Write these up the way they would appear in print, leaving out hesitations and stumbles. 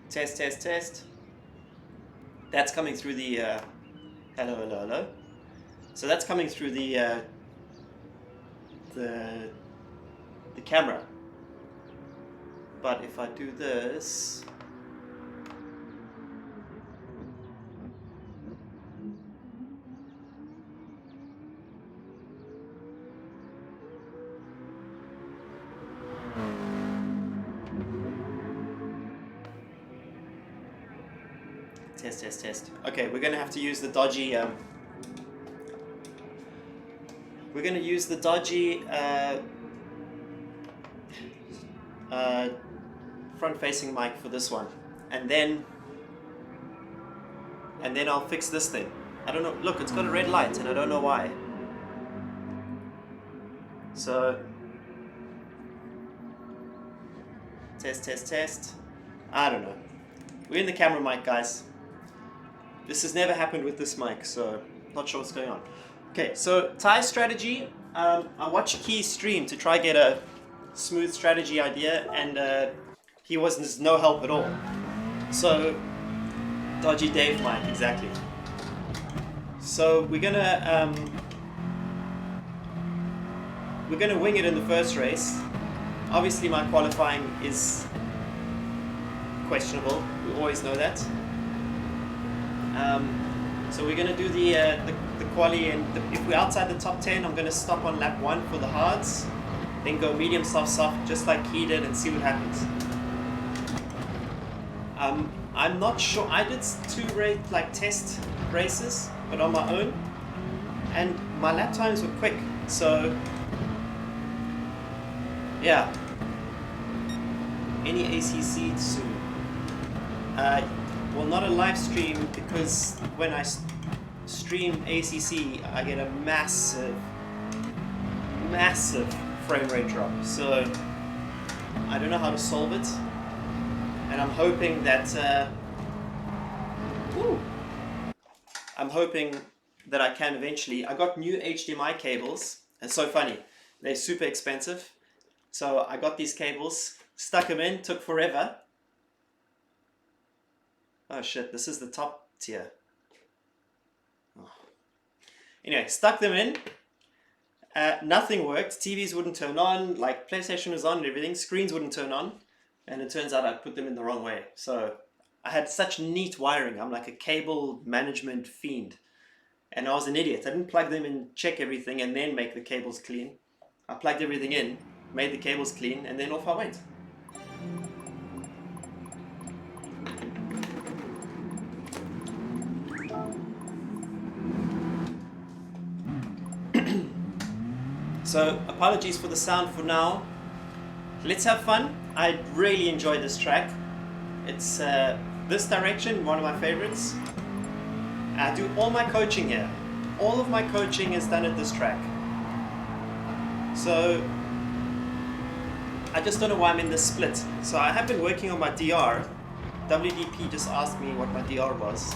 Test, test, test. That's coming through the hello, hello, hello. So that's coming through the the camera. But if I do this, test, test, test. Okay, we're gonna have to use the dodgy. We're gonna use the dodgy front-facing mic for this one, and then I'll fix this thing. I don't know. Look, it's got a red light, and I don't know why. So test, test, test. I don't know. We're in the camera mic, guys. This has never happened with this mic, so not sure what's going on. Okay, so Ty's strategy. I watched Key's stream to try get a smooth strategy idea, and he wasn't no help at all. So dodgy Dave mic, exactly. So we're gonna wing it in the first race. Obviously, my qualifying is questionable. We always know that. So we're gonna do the quali, and if we're outside the top 10, I'm gonna stop on lap 1 for the hards, then go medium, soft, soft, just like he did, and see what happens. I'm not sure. I did 2 test races, but on my own, and my lap times were quick. So yeah. Any ACC soon? Well, not a live stream, because when I stream ACC, I get a massive frame rate drop. So I don't know how to solve it, and I'm hoping that I can eventually. I got new HDMI cables. It's so funny. They're super expensive. So I got these cables, stuck them in, took forever. Oh shit, this is the top tier. Oh. Anyway, stuck them in. Nothing worked. TVs wouldn't turn on, like PlayStation was on and everything. Screens wouldn't turn on. And it turns out I put them in the wrong way. So I had such neat wiring. I'm like a cable management fiend. And I was an idiot. I didn't plug them in, check everything, and then make the cables clean. I plugged everything in, made the cables clean, and then off I went. So apologies for the sound for now. Let's have fun. I really enjoyed this track. It's this direction, one of my favorites. I do all my coaching here. All of my coaching is done at this track. So I just don't know why I'm in this split. So I have been working on my DR. WDP just asked me what my DR was.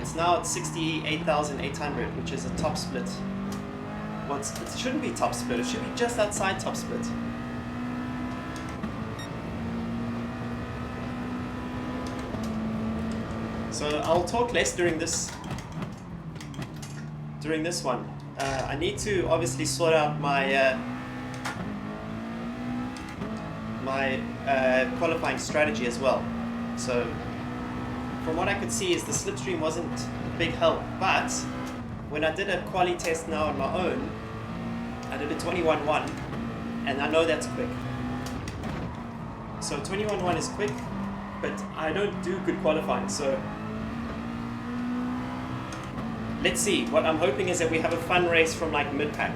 It's now at 68,800, which is a top split. Well, it shouldn't be top split, it should be just outside top split. So I'll talk less during this one. I need to obviously sort out my my qualifying strategy as well. So from what I could see is the slipstream wasn't a big help, but when I did a quali test now on my own, I did a 21.1 and I know that's quick. So 21.1 is quick, but I don't do good qualifying, so let's see. What I'm hoping is that we have a fun race from like mid-pack.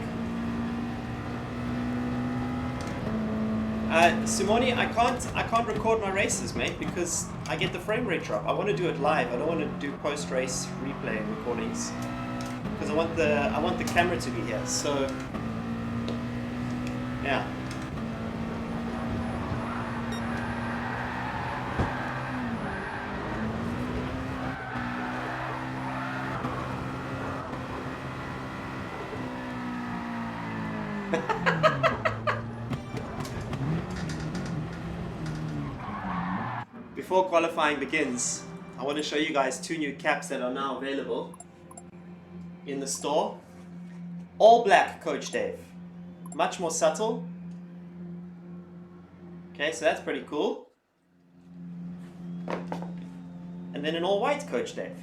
Simone, I can't record my races, mate, because I get the frame rate drop. I want to do it live. I don't want to do post-race replay recordings because I want the camera to be here. So yeah. Before qualifying begins, I want to show you guys 2 new caps that are now available in the store. All black, Coach Dave. Much more subtle. Okay, so that's pretty cool. And then an all white, Coach Dave.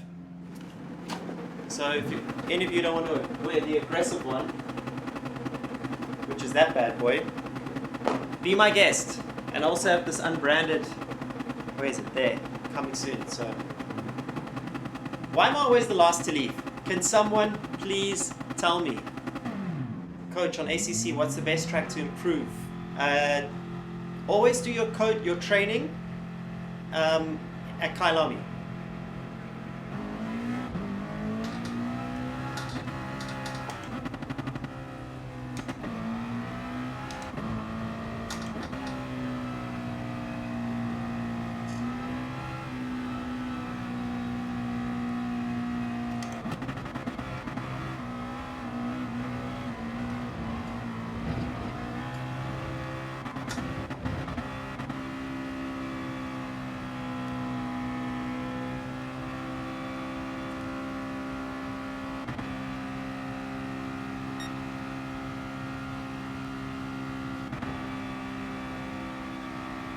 So if any of you don't want to wear the aggressive one, which is that bad boy, be my guest. And I also have this unbranded, where is it? There, coming soon. So why am I always the last to leave? Can someone please tell me? Coach, on ACC, what's the best track to improve? Always do your training at Kailami.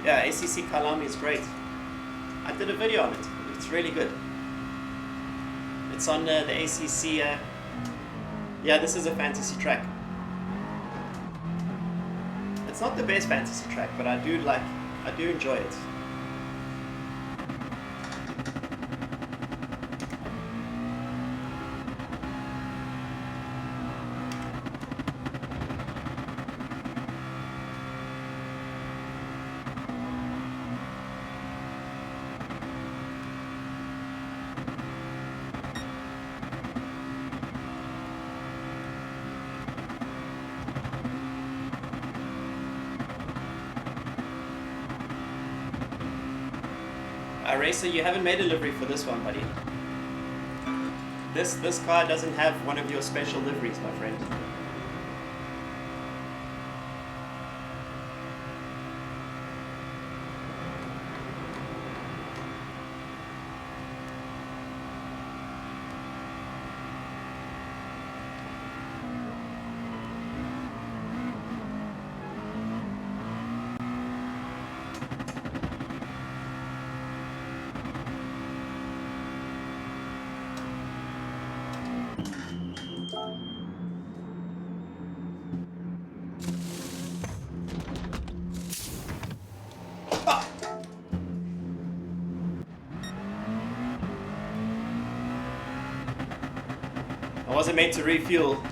Yeah, ACC Kailami is great. I did a video on it. It's really good. It's on the ACC. Yeah, this is a fantasy track. It's not the best fantasy track, but I do enjoy it. Racer, you haven't made a livery for this one, buddy. This car doesn't have one of your special liveries, my friend. I wasn't made to refuel.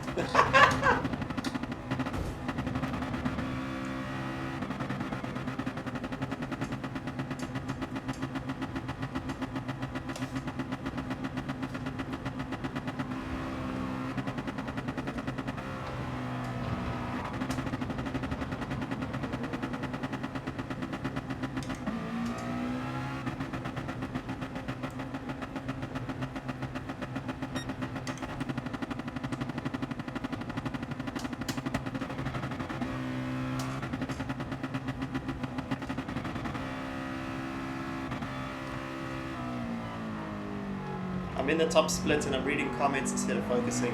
I'm in the top split and I'm reading comments instead of focusing.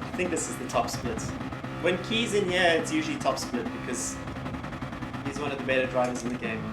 I think this is the top split. When Key's in here, it's usually top split because he's one of the better drivers in the game.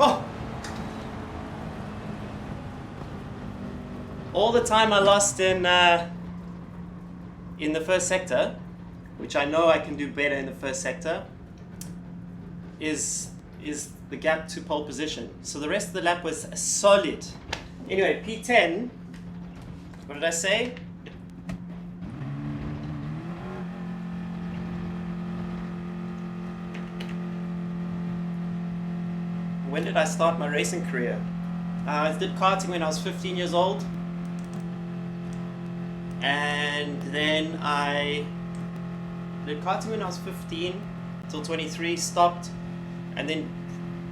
Oh! All the time I lost in the first sector, which I know I can do better in the first sector, is the gap to pole position. So the rest of the lap was solid. Anyway, P10, what did I say? When did I start my racing career? I did karting when I was 15 years old. And then I did karting when I was 15 till 23, stopped, and then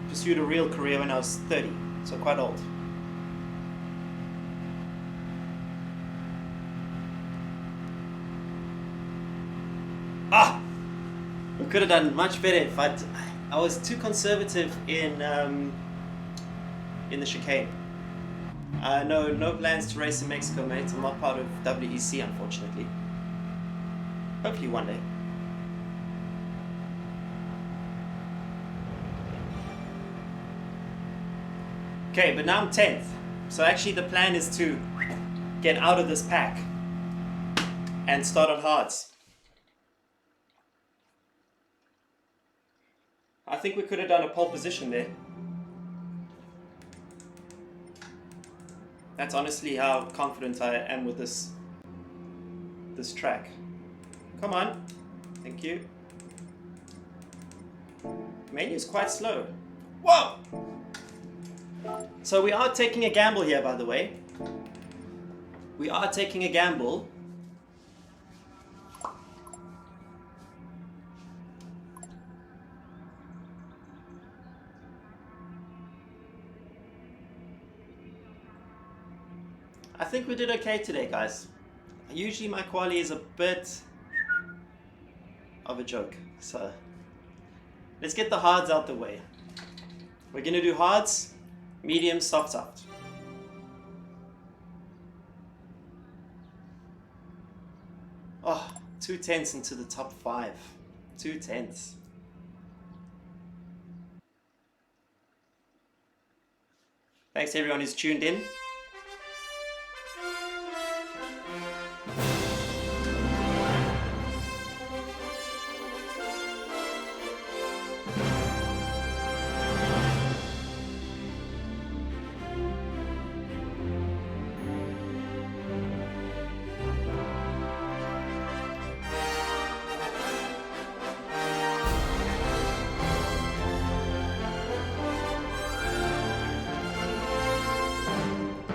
pursued a real career when I was 30, so quite old. We could have done much better if I was too conservative in the chicane. No plans to race in Mexico, mate. I'm not part of WEC, unfortunately. Hopefully one day. Okay, but now I'm 10th. So actually the plan is to get out of this pack and start on hards. I think we could have done a pole position there. That's honestly how confident I am with this track. Come on. Thank you. Menu is quite slow. Whoa! So we are taking a gamble here, by the way. We are taking a gamble. I think we did okay today, guys. Usually my quali is a bit of a joke, so let's get the hards out the way. We're gonna do hards, medium, soft. Oh, 2/10 into the top 5. 2/10. Thanks to everyone who's tuned in.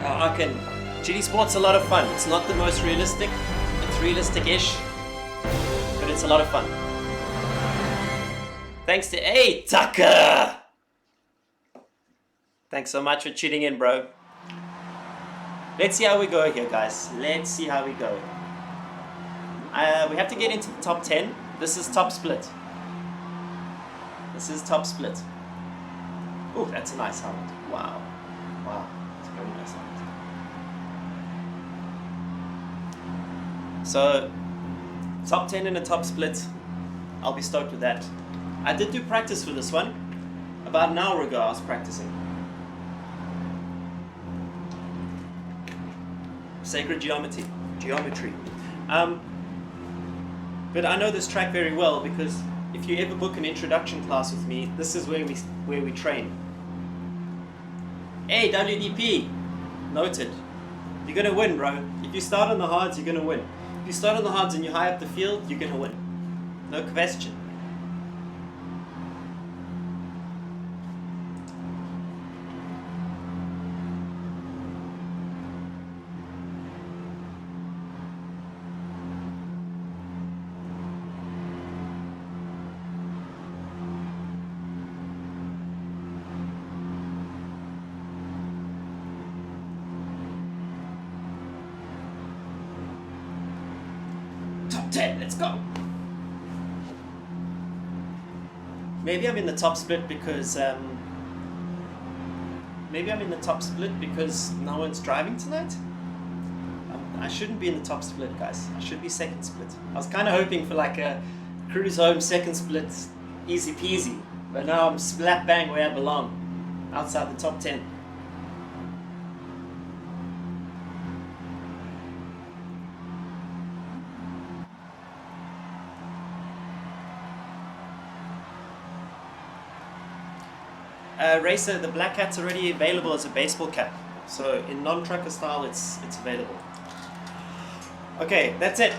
I can. GD Sport's a lot of fun. It's not the most realistic. It's realistic-ish, but it's a lot of fun. Thanks to Tucker. Thanks so much for tuning in, bro. Let's see how we go here, guys. Let's see how we go. We have to get into the top 10. This is top split. This is top split. Oh, that's a nice helmet. Wow. Wow. It's a very nice helmet. So, top 10 in a top split. I'll be stoked with that. I did do practice for this one. About an hour ago I was practicing. Sacred geometry. But I know this track very well because if you ever book an introduction class with me, this is where we train. Hey, WDP! Noted. You're gonna win, bro. If you start on the hards, you're gonna win. If you start on the hards and you're high up the field, you're gonna win. No question. Top 10, let's go. Maybe I'm in the top split because no one's driving tonight. I shouldn't be in the top split, guys. I should be second split. I was kind of hoping for like a cruise home second split, easy peasy. But now I'm slap bang where I belong, outside the top 10. Racer, the black cat's already available as a baseball cap. So in non-trucker style, it's available. Okay, that's it.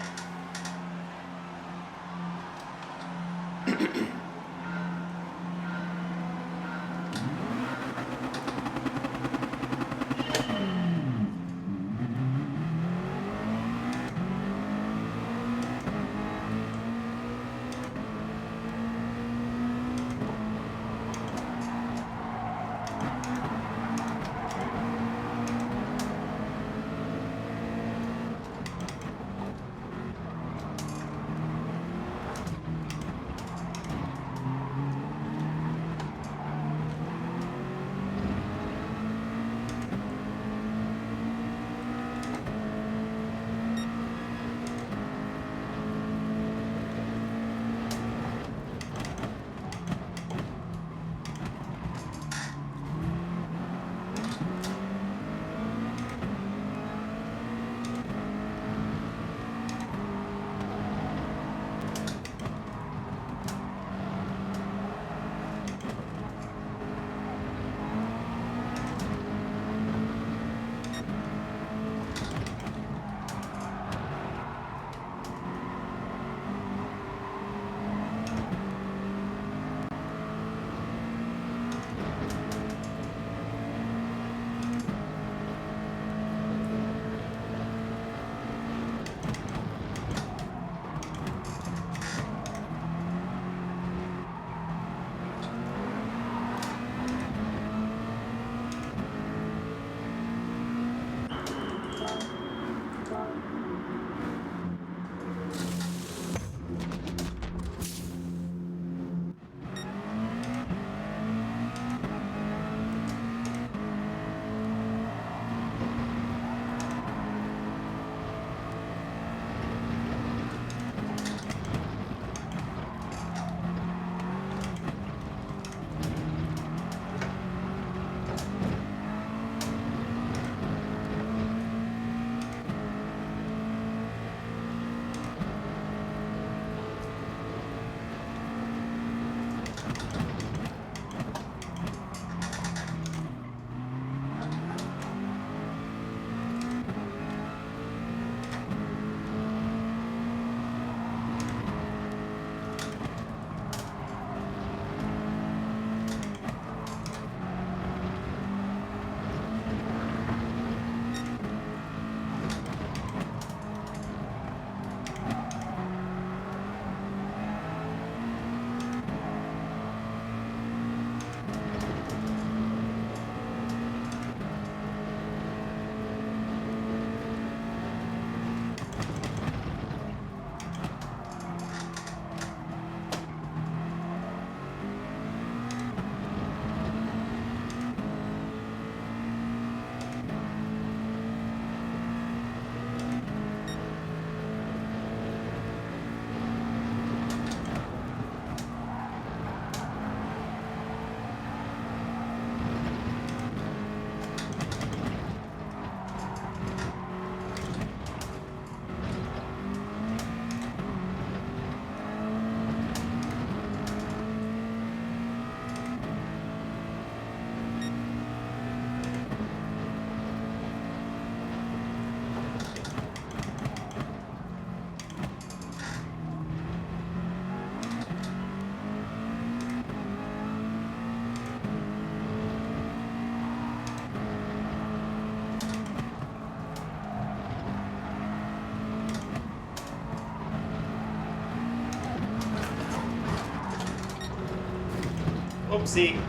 Whoopsie.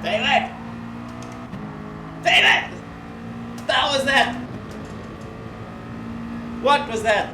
David! David! That was that! What was that?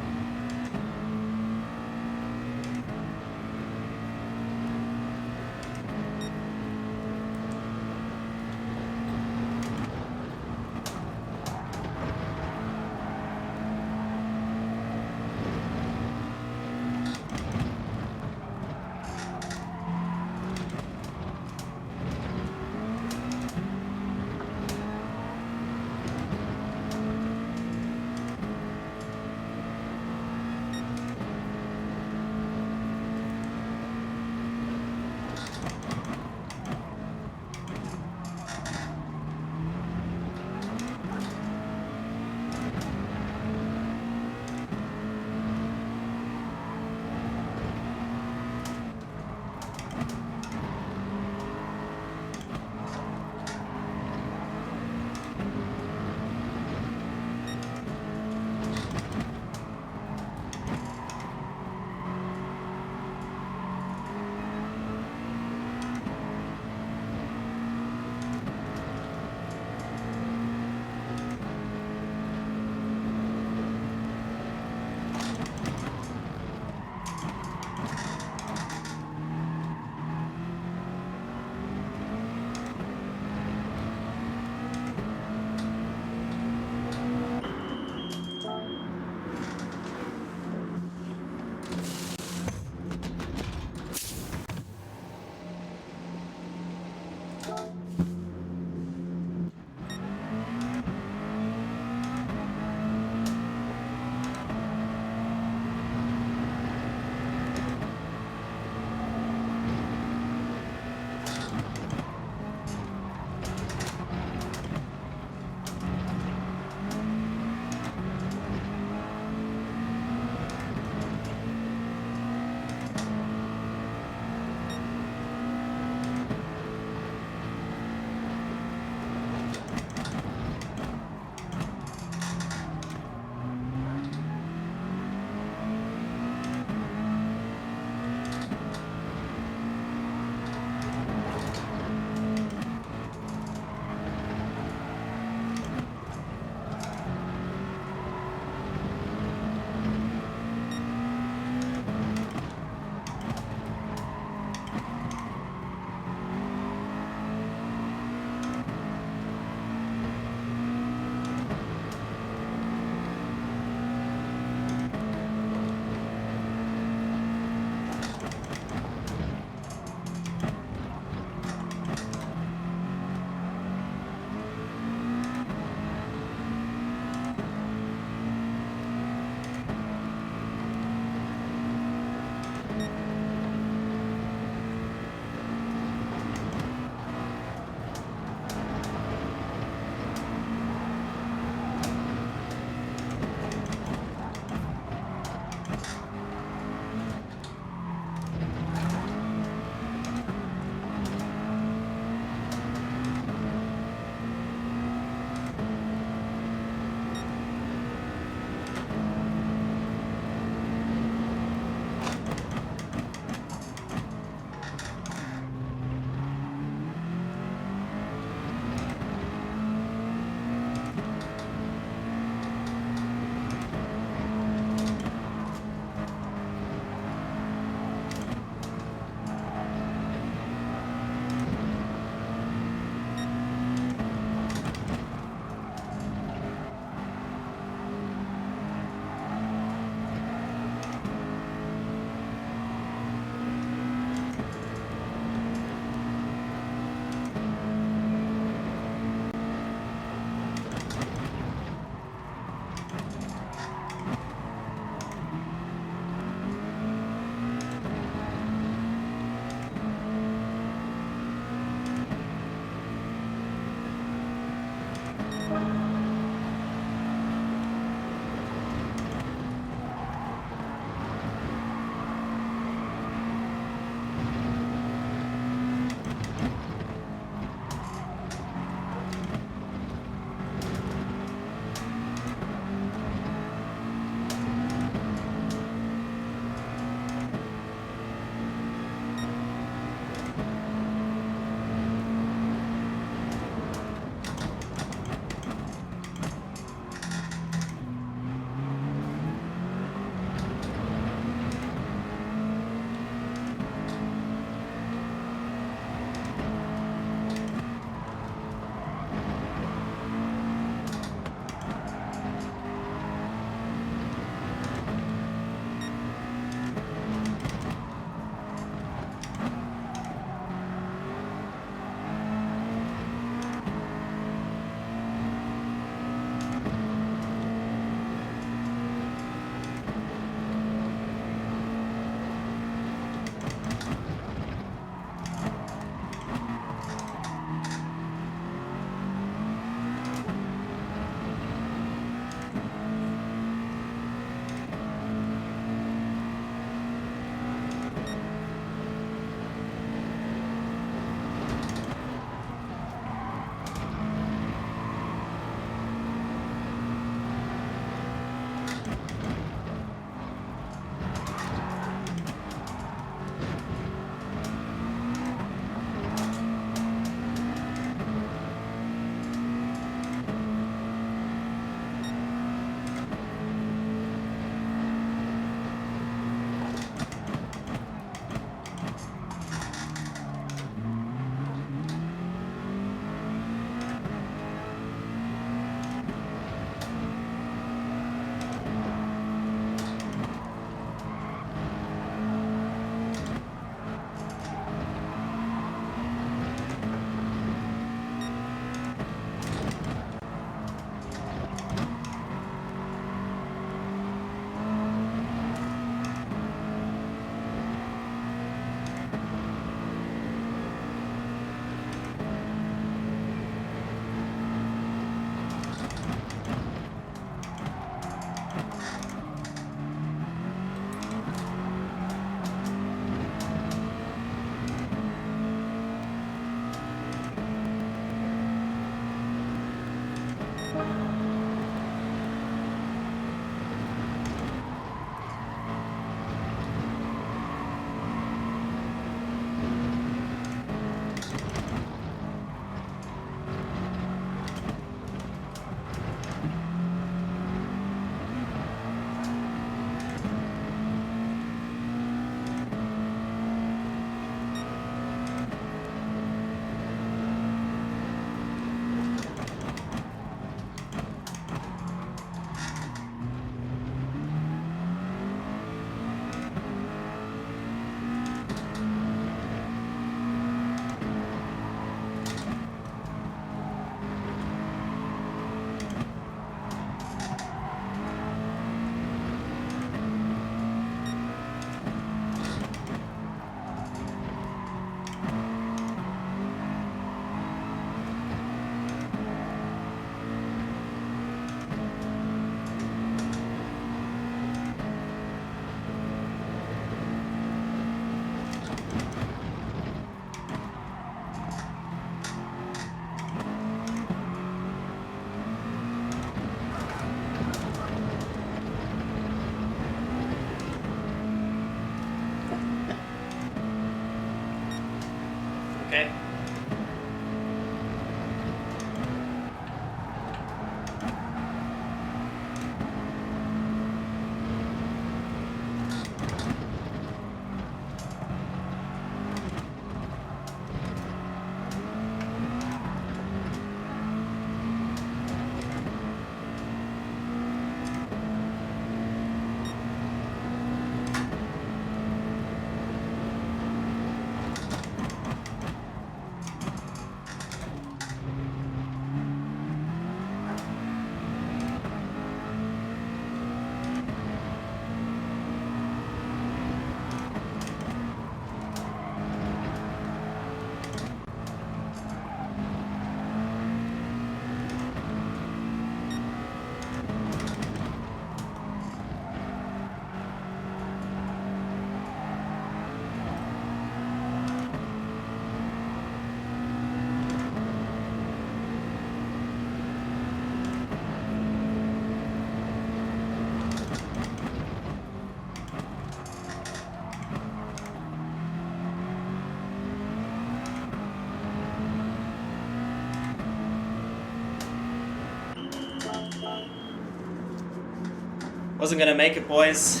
Wasn't gonna make it, boys.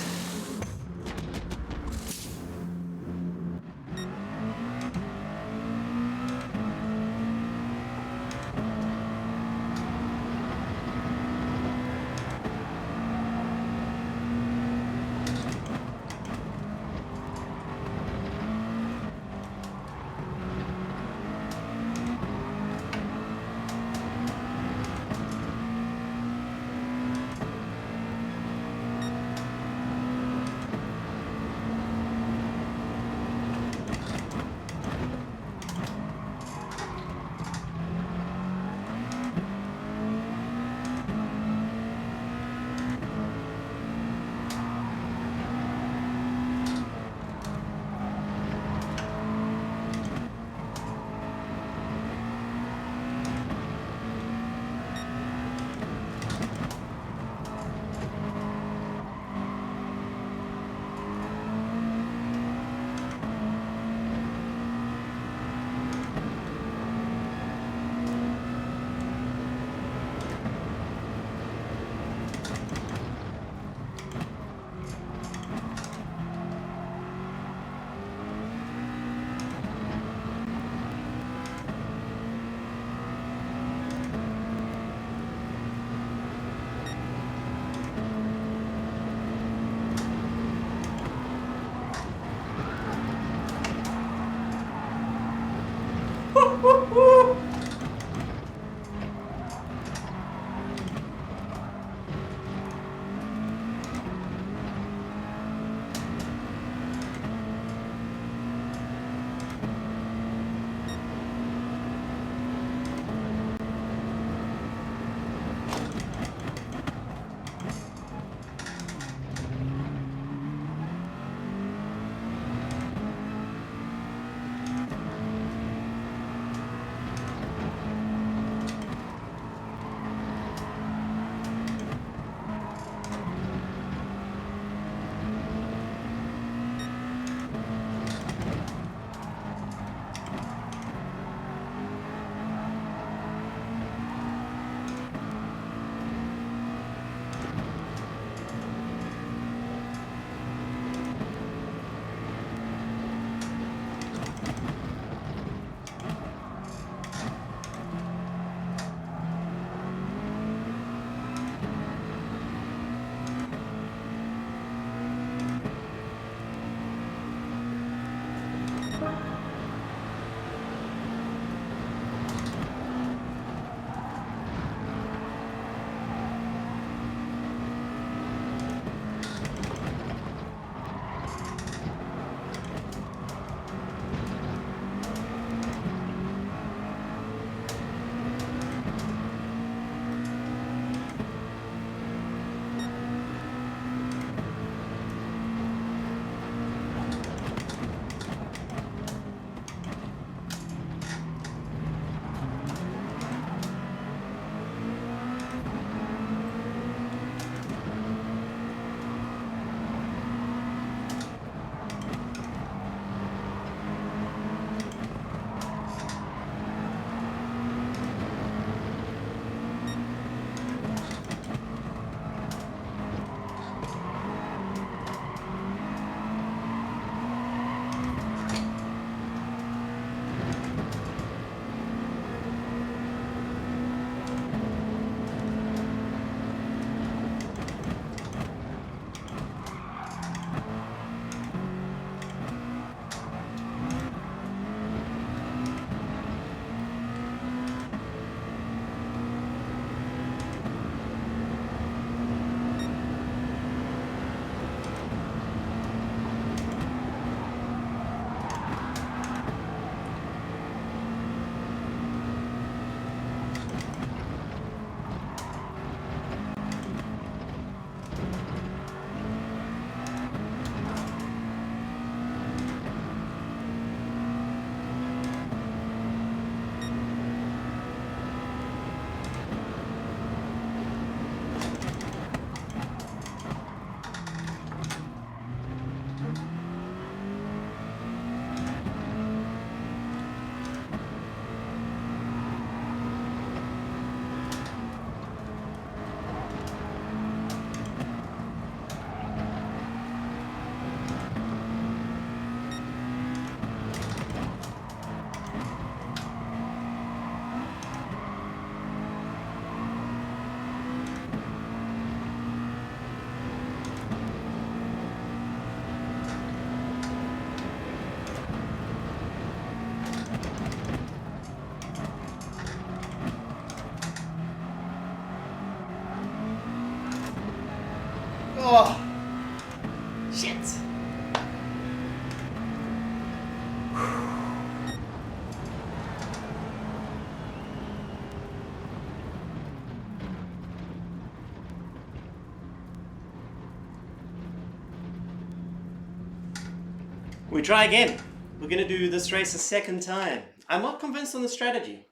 We try again. We're going to do this race a second time. I'm not convinced on the strategy.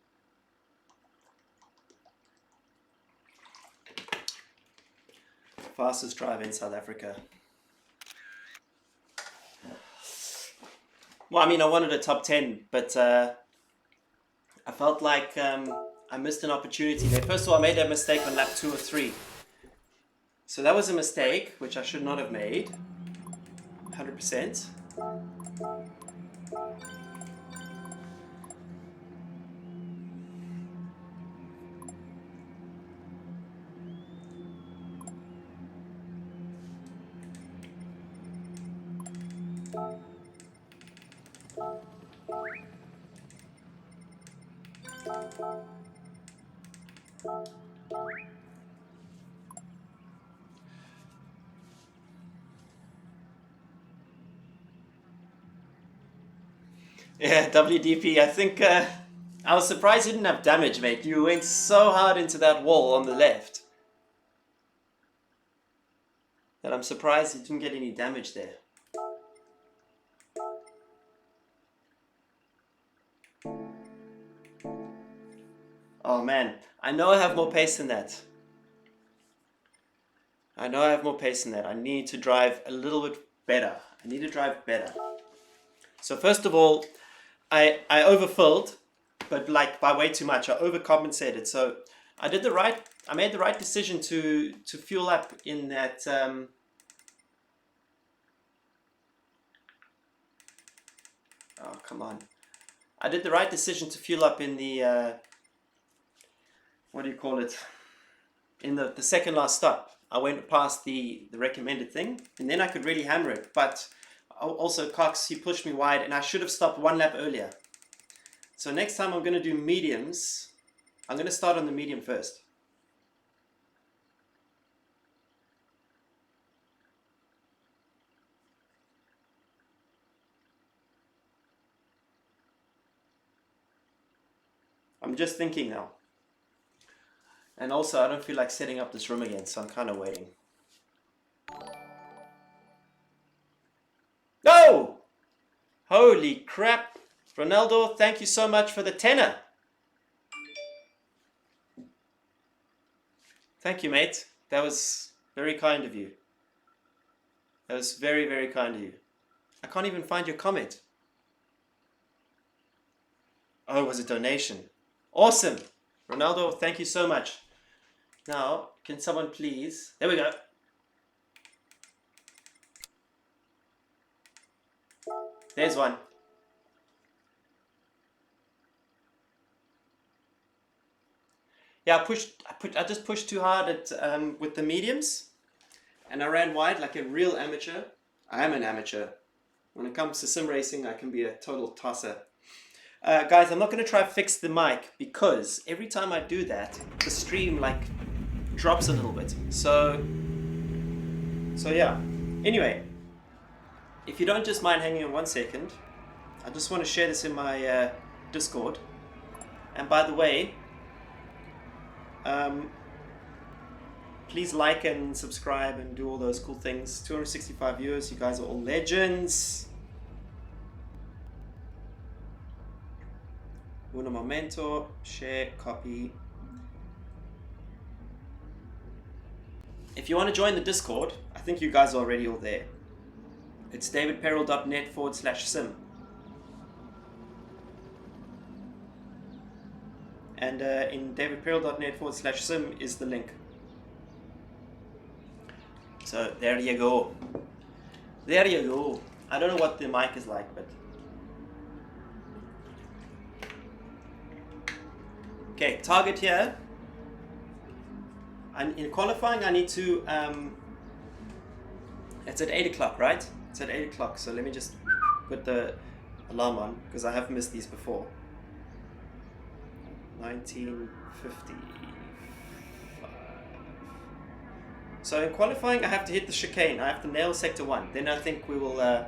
Fastest driver in South Africa. Well, I mean, I wanted a top 10, but I felt like I missed an opportunity there. First of all, I made a mistake on lap 2 or 3. So that was a mistake, which I should not have made. 100%. Yeah, WDP, I think I was surprised you didn't have damage, mate. You went so hard into that wall on the left that I'm surprised you didn't get any damage there. Oh man, I know I have more pace than that. I know I have more pace than that. I need to drive a little bit better. I need to drive better. So first of all, I overfilled, but like by way too much. I overcompensated. So I made the right decision to fuel up in that oh come on. I did the right decision to fuel up in the what do you call it? In the second last stop. I went past the recommended thing, and then I could really hammer it. But also Cox, he pushed me wide, and I should have stopped 1 lap earlier. So next time I'm going to do mediums. I'm going to start on the medium first. I'm just thinking now. And also, I don't feel like setting up this room again, so I'm kind of waiting. No! Holy crap! Ronaldo, thank you so much for the tenner. Thank you, mate. That was very kind of you. That was very, very kind of you. I can't even find your comment. Oh, it was a donation. Awesome. Ronaldo, thank you so much. Now, can someone please... There we go. There's one. Yeah, I just pushed too hard at with the mediums, and I ran wide like a real amateur. I am an amateur. When it comes to sim racing, I can be a total tosser. Guys, I'm not going to try to fix the mic because every time I do that, the stream like drops a little bit. So yeah. Anyway, if you don't just mind hanging on 1 second, I just want to share this in my Discord. And by the way, please like and subscribe and do all those cool things. 265 viewers, you guys are all legends. Uno momento, share, copy. If you want to join the Discord, I think you guys are already all there. It's davidperrell.net/sim. And in davidperrell.net/sim is the link. So there you go. There you go. I don't know what the mic is like, but... Okay, target here. In qualifying, I need to... it's at 8 o'clock, right? It's at 8 o'clock, so let me just put the alarm on, because I have missed these before. 1955. So in qualifying, I have to hit the chicane. I have to nail sector 1. Then I think we will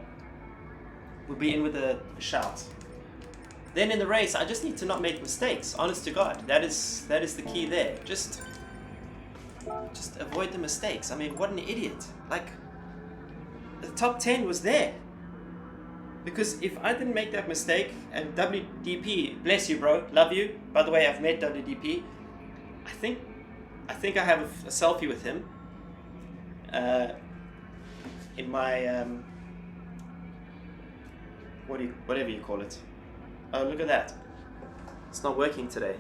we'll be in with a shout. Then in the race, I just need to not make mistakes. Honest to God, that is the key there. Just avoid the mistakes. I mean, what an idiot! Like the top 10 was there. Because if I didn't make that mistake, and WDP, bless you, bro, love you. By the way, I've met WDP. I think I have a selfie with him in my whatever you call it. Oh, look at that! It's not working today.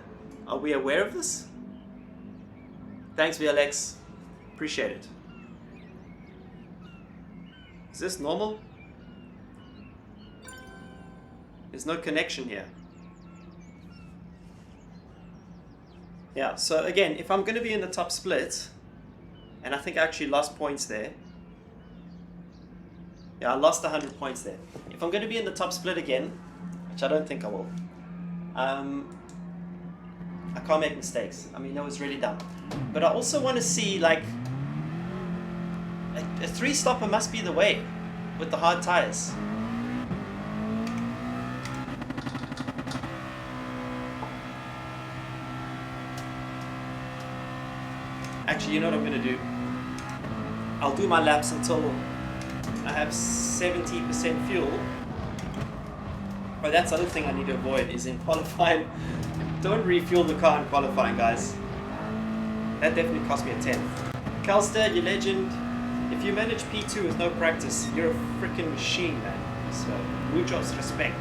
Are we aware of this? Thanks, VLX. Appreciate it. Is this normal? There's no connection here. Yeah, so again, if I'm going to be in the top split, and I think I actually lost points there. Yeah, I lost 100 points there. If I'm going to be in the top split again, which I don't think I will, I can't make mistakes. I mean, that was really dumb. But I also want to see, like, a three-stopper must be the way with the hard tires. Actually, you know what I'm going to do? I'll do my laps until I have 70% fuel. But that's the other thing I need to avoid is in qualifying. Don't refuel the car in qualifying, guys. That definitely cost me a 10th. Calstad, you legend. If you manage P2 with no practice, you're a freaking machine, man. So, muchos respect.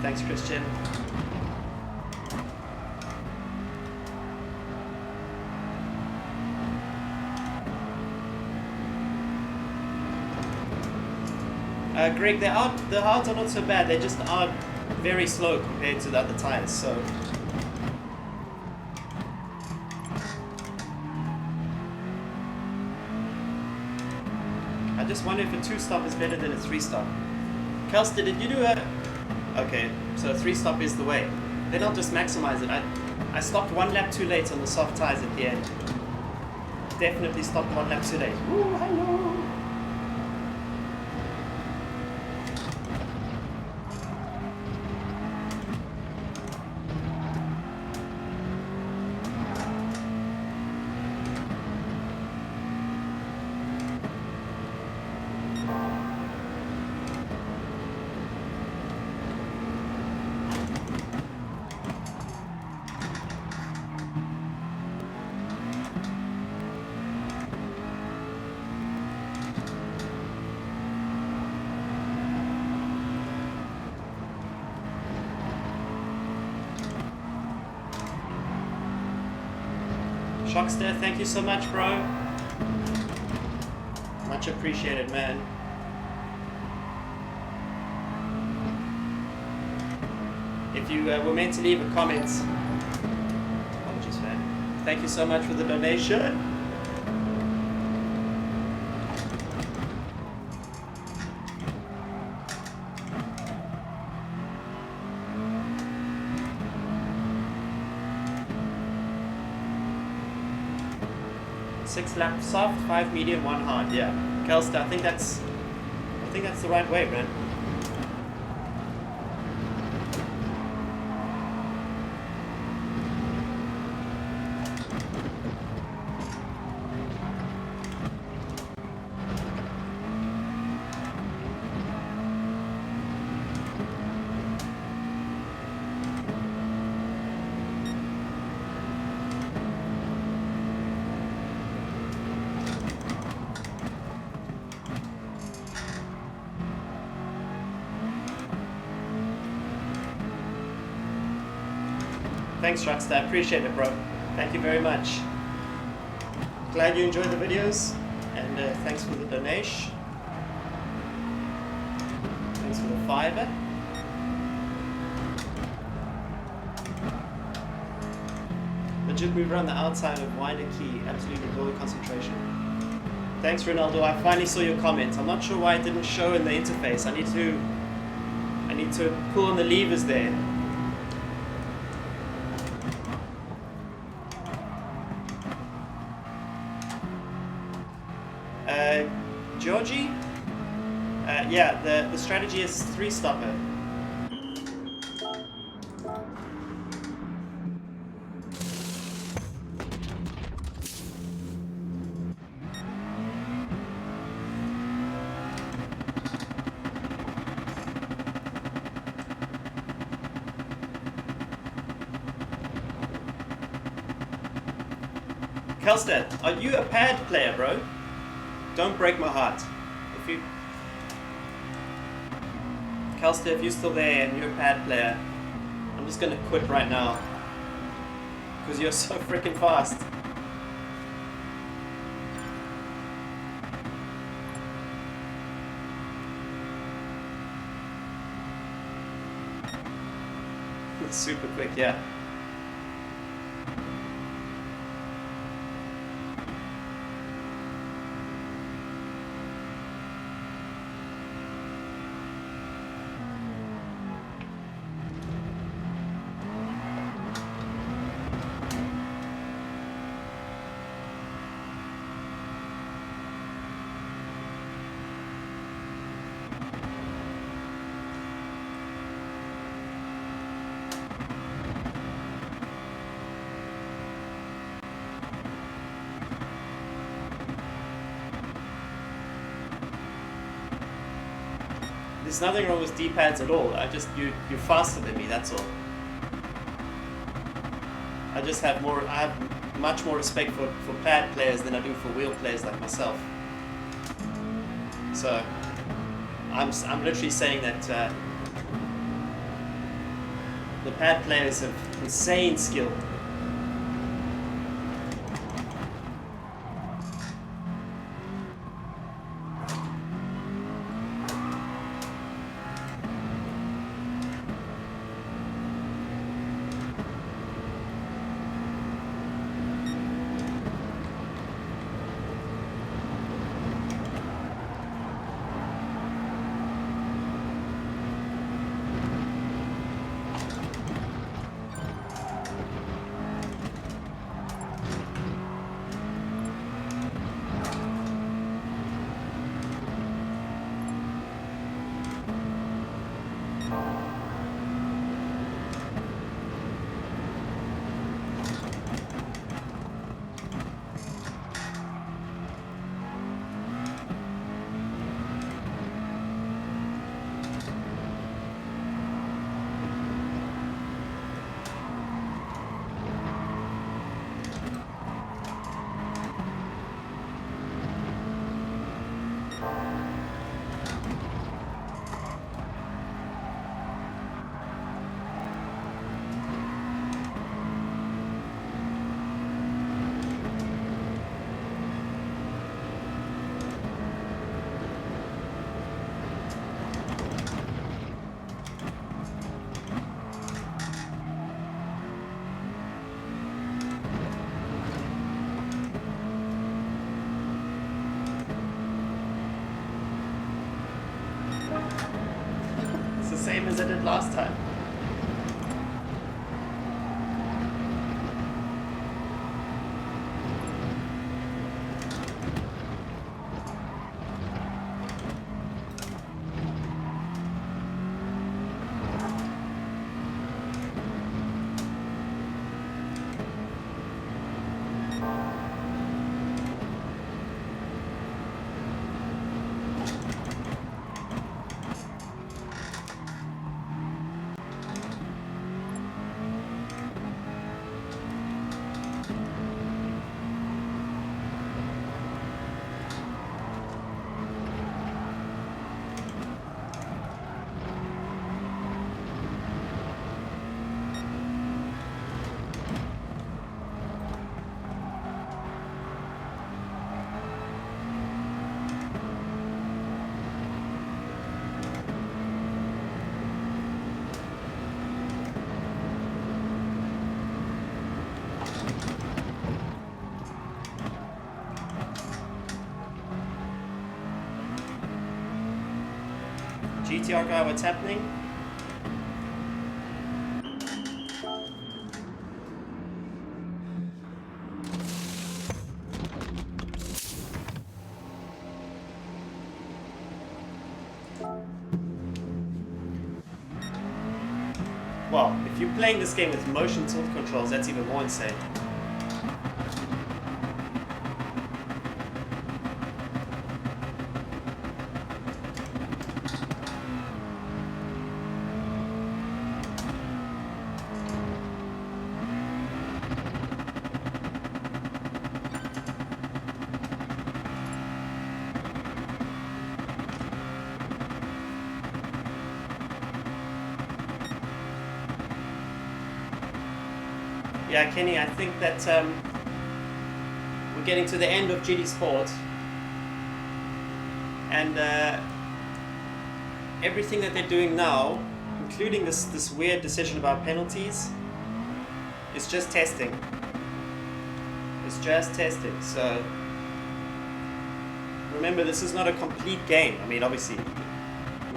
Thanks, Christian. Greg, the hards are not so bad. They just are very slow compared to the other tires. So I just wonder if a two-stop is better than a three-stop. Kelster, did you do a... Okay, so a three-stop is the way. Then I'll just maximize it. I stopped one lap too late on the soft tires at the end. Definitely stopped one lap too late. Ooh, hello! Shockster, thank you so much, bro. Much appreciated, man. If you were meant to leave a comment, apologies, man. Thank you so much for the donation. Six laps soft, 5 medium, 1 hard. Yeah, Kelster, I think that's the right way, man. Thanks, Rockstar. I appreciate it, bro. Thank you very much. Glad you enjoyed the videos, and thanks for the donation. Thanks for the fiver. Legit move around the outside of wider key. Absolutely low concentration. Thanks, Ronaldo. I finally saw your comment. I'm not sure why it didn't show in the interface. I need to pull on the levers there. Georgie? Yeah, the strategy is 3-stopper. Kelstead, are you a pad player, bro? Don't break my heart. Kelstead, if you're still there and you're a pad player, I'm just gonna quit right now. Because you're so freaking fast. It's super quick, yeah. There's nothing wrong with D-pads at all. You're faster than me, that's all. I have much more respect for pad players than I do for wheel players like myself. So I'm literally saying that the pad players have insane skill. Same as I did last time. GTR guy, what's happening? Well, if you're playing this game with motion tilt controls, that's even more insane. Yeah, Kenny, I think that we're getting to the end of GD Sport, and everything that they're doing now, including this weird decision about penalties, is just testing. It's just testing. So remember, this is not a complete game. I mean, obviously, you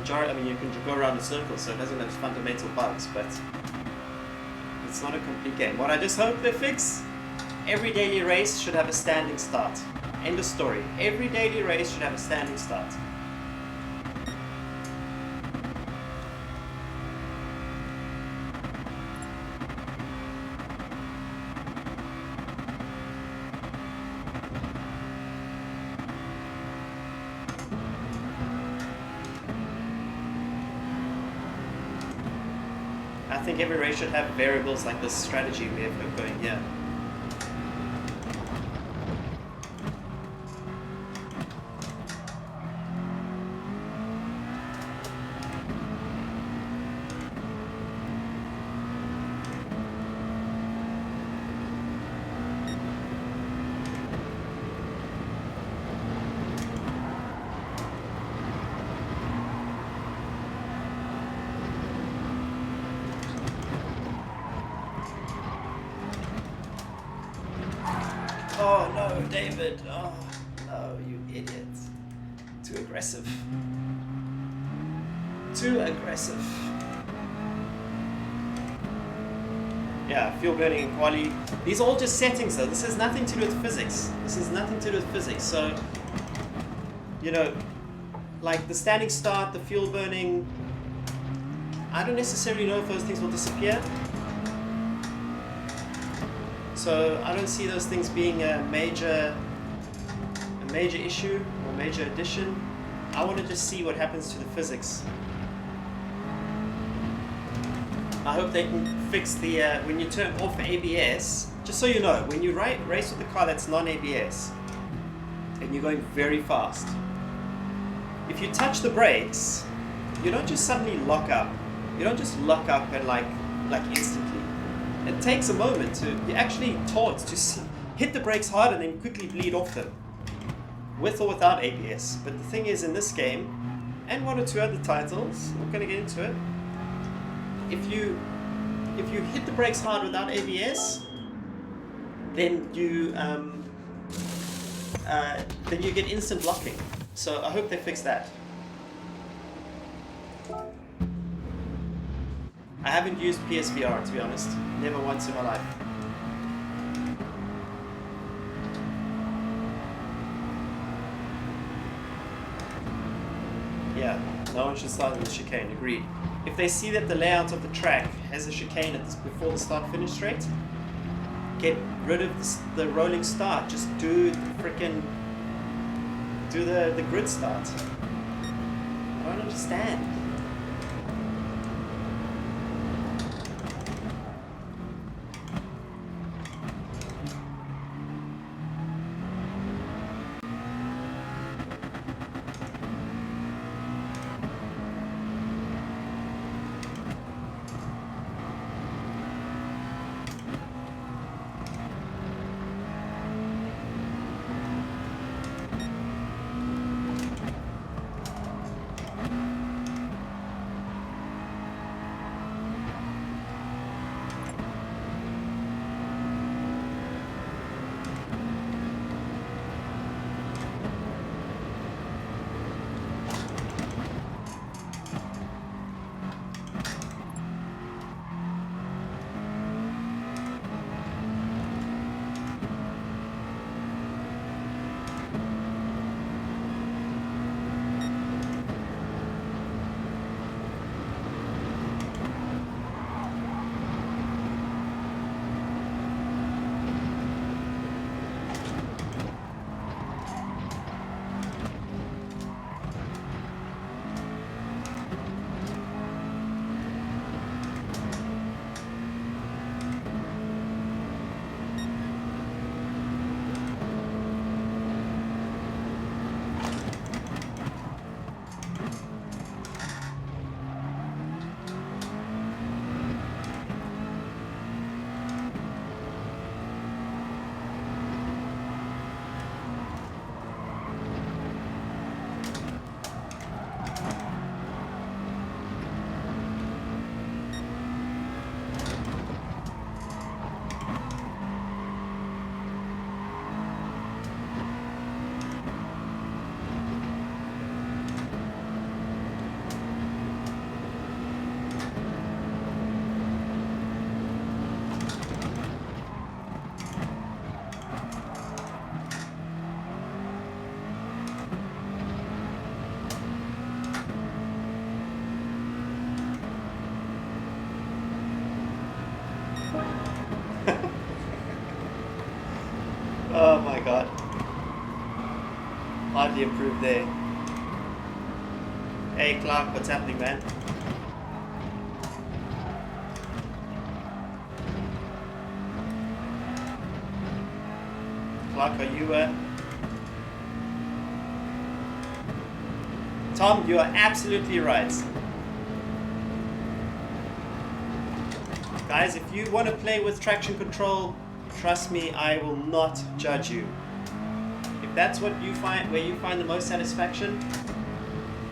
can go around in circles, so it doesn't have fundamental bugs, but it's not a complete game. What I just hope they fix, every daily race should have a standing start. End of story. Every daily race should have a standing start. I think every race should have variables like this strategy we have going here. Oh no, David. Oh no, you idiot. Too aggressive. Too aggressive. Yeah, fuel burning and quality. These are all just settings though. This has nothing to do with physics. This has nothing to do with physics. So, you know, like the standing start, the fuel burning, I don't necessarily know if those things will disappear. So I don't see those things being a major issue or major addition. I want to just see what happens to the physics. I hope they can fix the when you turn off ABS. Just so you know, when you race with a car that's non-ABS and you're going very fast, if you touch the brakes, you don't just suddenly lock up. You don't just lock up and like instantly. It takes a moment you're actually taught to hit the brakes hard and then quickly bleed off them, with or without ABS. But the thing is, in this game, and one or two other titles, I'm not going to get into it, if you hit the brakes hard without ABS, then you get instant locking. So I hope they fix that. I haven't used PSVR, to be honest. Never once in my life. Yeah, no one should start with the chicane, agreed. If they see that the layout of the track has a chicane before the start-finish straight, get rid of the rolling start. Just do the grid start. I don't understand. Oh my god. Hardly improved there. Hey Clark, what's happening, man? Clark, are you Tom, you are absolutely right. Guys, if you want to play with traction control, trust me, I will not judge you. If that's what you find, where you find the most satisfaction,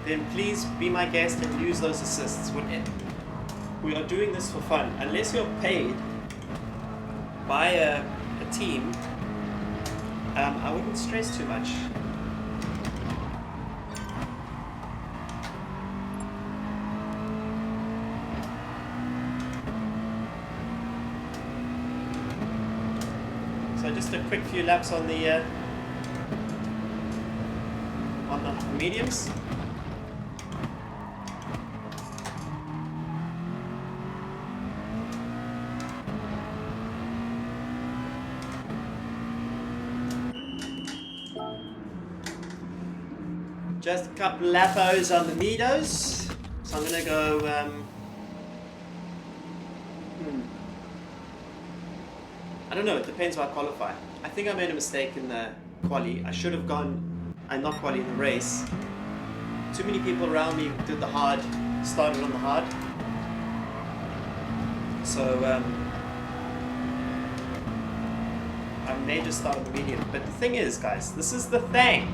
then please be my guest and use those assists. We are doing this for fun. Unless you're paid by a team, I wouldn't stress too much. So just a quick few laps on the mediums. Just a couple lappos on the Meadows. So I'm going to go... I don't know, it depends how I qualify. I think I made a mistake in the quali. I should have gone... not quali, in the race. Too many people around me did the hard, started on the hard. So I may just start on the medium. But the thing is, guys, this is the thing.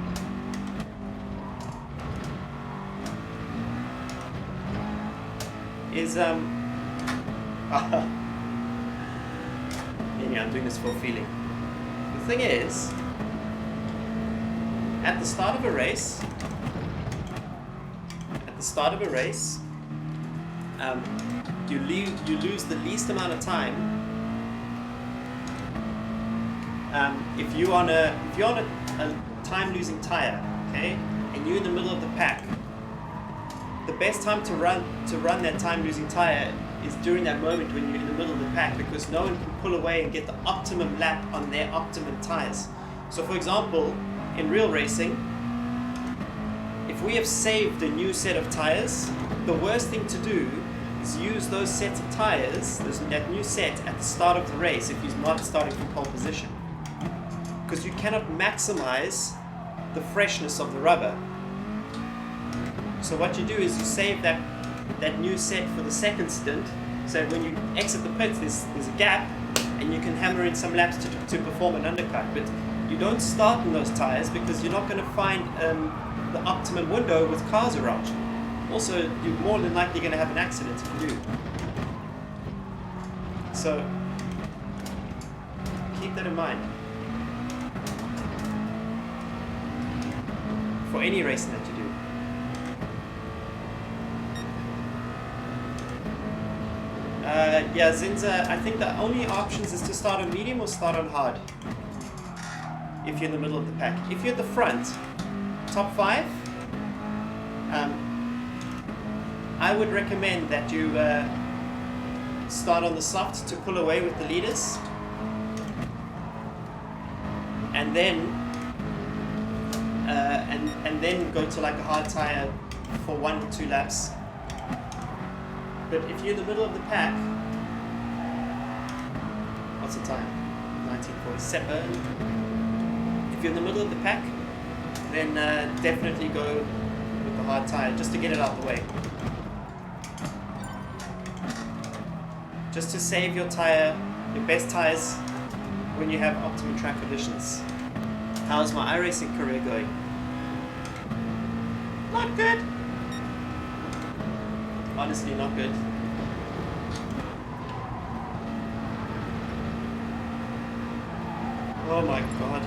Anyway, I'm doing this for a feeling. The thing is, at the start of a race, you lose the least amount of time. If you're on a time-losing tire, okay, and you're in the middle of the pack, the best time to run that time-losing tire is during that moment when you're in the middle of the pack, because no one can pull away and get the optimum lap on their optimum tires. So, for example, in real racing, if we have saved a new set of tires, the worst thing to do is use those sets of tires, that new set, at the start of the race if you're not starting from pole position. Because you cannot maximize the freshness of the rubber. So what you do is you save that new set for the second stint, so when you exit the pits there's a gap and you can hammer in some laps to perform an undercut. But you don't start in those tires because you're not going to find the optimum window with cars around you. Also, you're more than likely going to have an accident if you do. So keep that in mind for any racing that you do. Yeah, Zinza, I think the only options is to start on medium or start on hard if you're in the middle of the pack. If you're at the front, top 5, I would recommend that you start on the soft to pull away with the leaders, and then and then go to like a hard tire for 1 or 2 laps. But if you're in the middle of the pack, what's the time? 1947. If you're in the middle of the pack, then definitely go with the hard tire just to get it out of the way. Just to save your tire, your best tires, when you have optimum track conditions. How's my iRacing career going? Not good. Honestly, not good. Oh my god.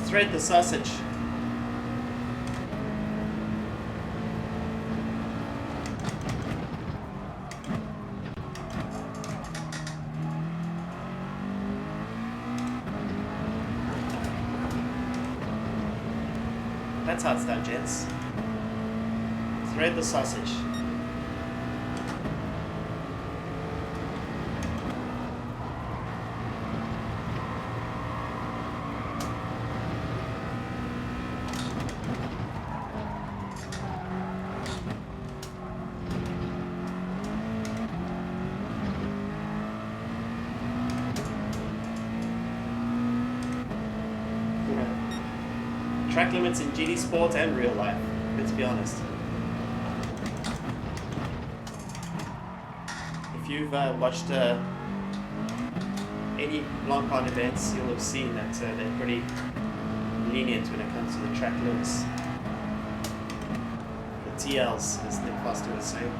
Thread the sausage. That's how it's done, gents. Thread the sausage. Track limits in GD Sport and real life, let's be honest. If you've watched any long part events, you'll have seen that they're pretty lenient when it comes to the track limits. The TLs, as Nick Foster was saying.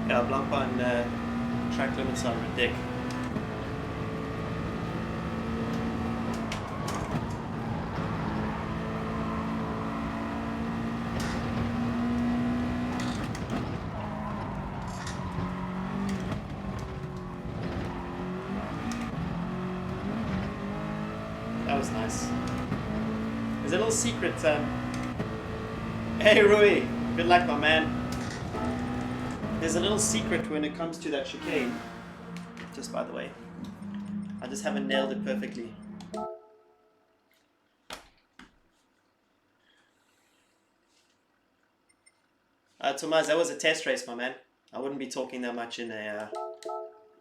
Yeah, Blancpain track limits are ridiculous. That was nice. There's a little secret. Hey Rui, good luck, my man. There's a little secret when it comes to that chicane, just by the way. I just haven't nailed it perfectly. Tomas, that was a test race, my man. I wouldn't be talking that much in a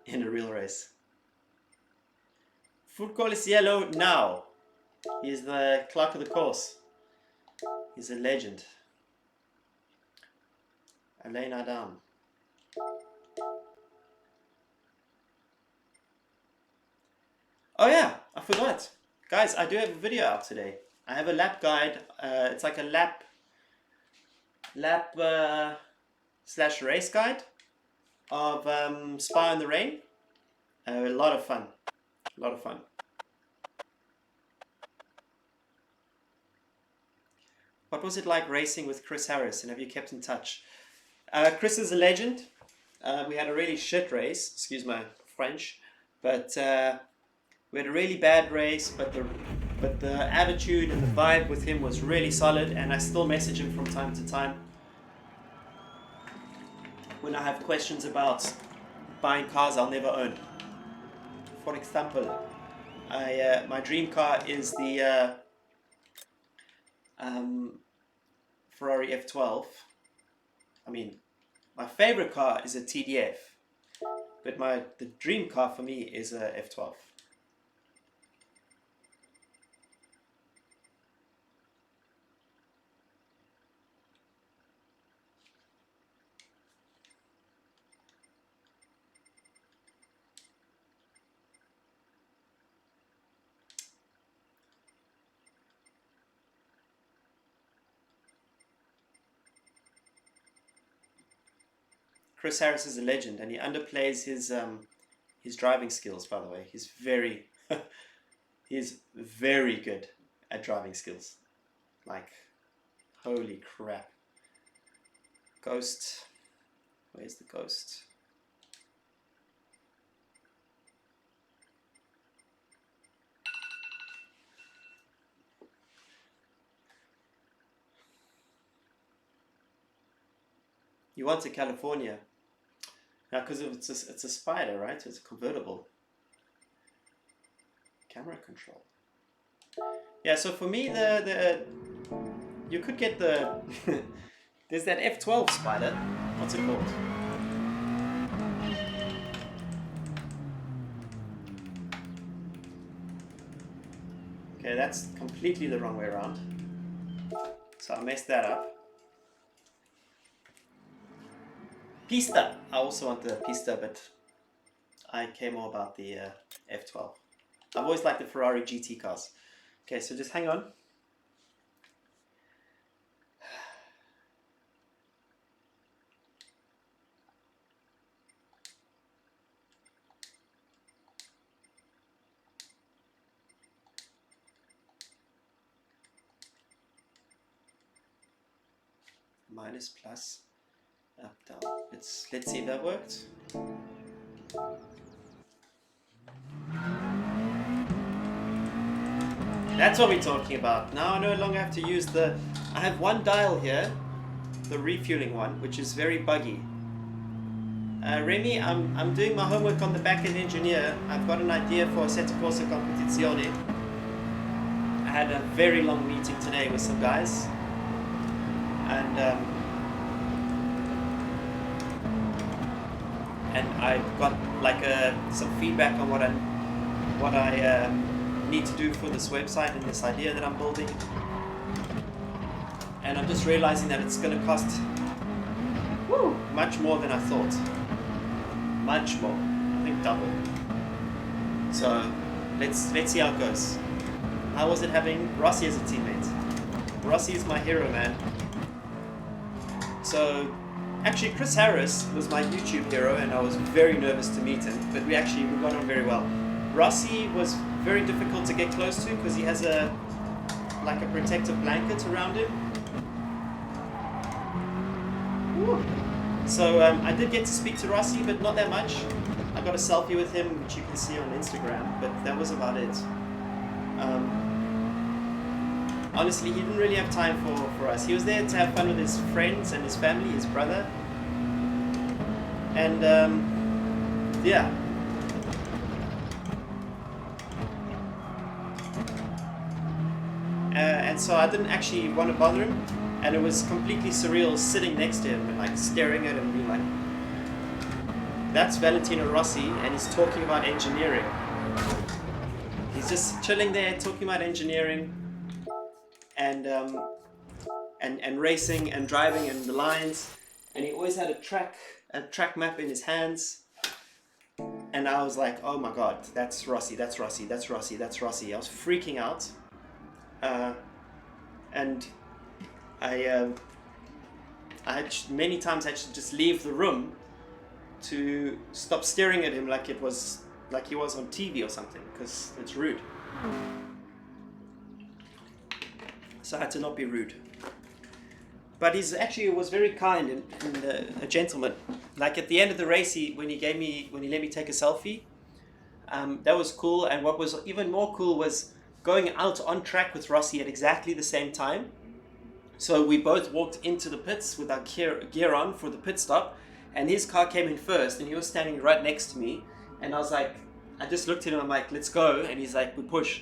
real race. Food call is yellow now. He's the clerk of the course. He's a legend. Alain Adam. Oh yeah, I forgot. Guys, I do have a video out today. I have a lap guide. It's like a lap slash race guide of Spa in the Rain. A lot of fun. A lot of fun. What was it like racing with Chris Harris, and have you kept in touch? Chris is a legend. We had a really shit race, excuse my French, but we had a really bad race, but the attitude and the vibe with him was really solid, and I still message him from time to time when I have questions about buying cars I'll never own. For example, my dream car is the Ferrari F12. I mean, my favorite car is a TDF, but the dream car for me is a F12. Chris Harris is a legend, and he underplays his driving skills. By the way, he's very good at driving skills. Like, holy crap! Ghost, where's the ghost? You want to California? Now, because it's a Spider, right? So it's a convertible. Camera control. Yeah. So for me, you could get the there's that F12 Spider. What's it called? Okay, that's completely the wrong way around. So I messed that up. Pista. I also want the Pista, but I care more about the F12. I've always liked the Ferrari GT cars. Okay, so just hang on. Minus, plus, up, down. Let's see if that worked. That's what we're talking about. Now I no longer have to use the... I have one dial here, the refueling one, which is very buggy. Remy, I'm doing my homework on the back-end engineer. I've got an idea for a Sette Corsa Competizione. I had a very long meeting today with some guys. And I got like some feedback on what I need to do for this website and this idea that I'm building. And I'm just realizing that it's going to cost much more than I thought. Much more. I think double. So let's see how it goes. How was it having Rossi as a teammate? Rossi is my hero, man. So actually Chris Harris was my YouTube hero and I was very nervous to meet him, but we got on very well. Rossi was very difficult to get close to because he has a protective blanket around him. Woo. So I did get to speak to Rossi, but not that much. I got a selfie with him, which you can see on Instagram, but that was about it. Honestly, he didn't really have time for us. He was there to have fun with his friends and his family, his brother. And yeah. And so I didn't actually want to bother him. And it was completely surreal sitting next to him and like staring at him and being like, that's Valentino Rossi and he's talking about engineering. He's just chilling there talking about engineering. And racing and driving and the lines, and he always had a track map in his hands, and I was like, oh my god, that's Rossi, that's Rossi, that's Rossi, that's Rossi. I was freaking out, and I had many times had to just leave the room to stop staring at him like he was on TV or something, because it's rude. So I had to not be rude. But he was very kind and a gentleman. Like at the end of the race, when he let me take a selfie, that was cool. And what was even more cool was going out on track with Rossi at exactly the same time. So we both walked into the pits with our gear on for the pit stop, and his car came in first, and he was standing right next to me. And I was like, I just looked at him, I'm like, let's go. And he's like, we push.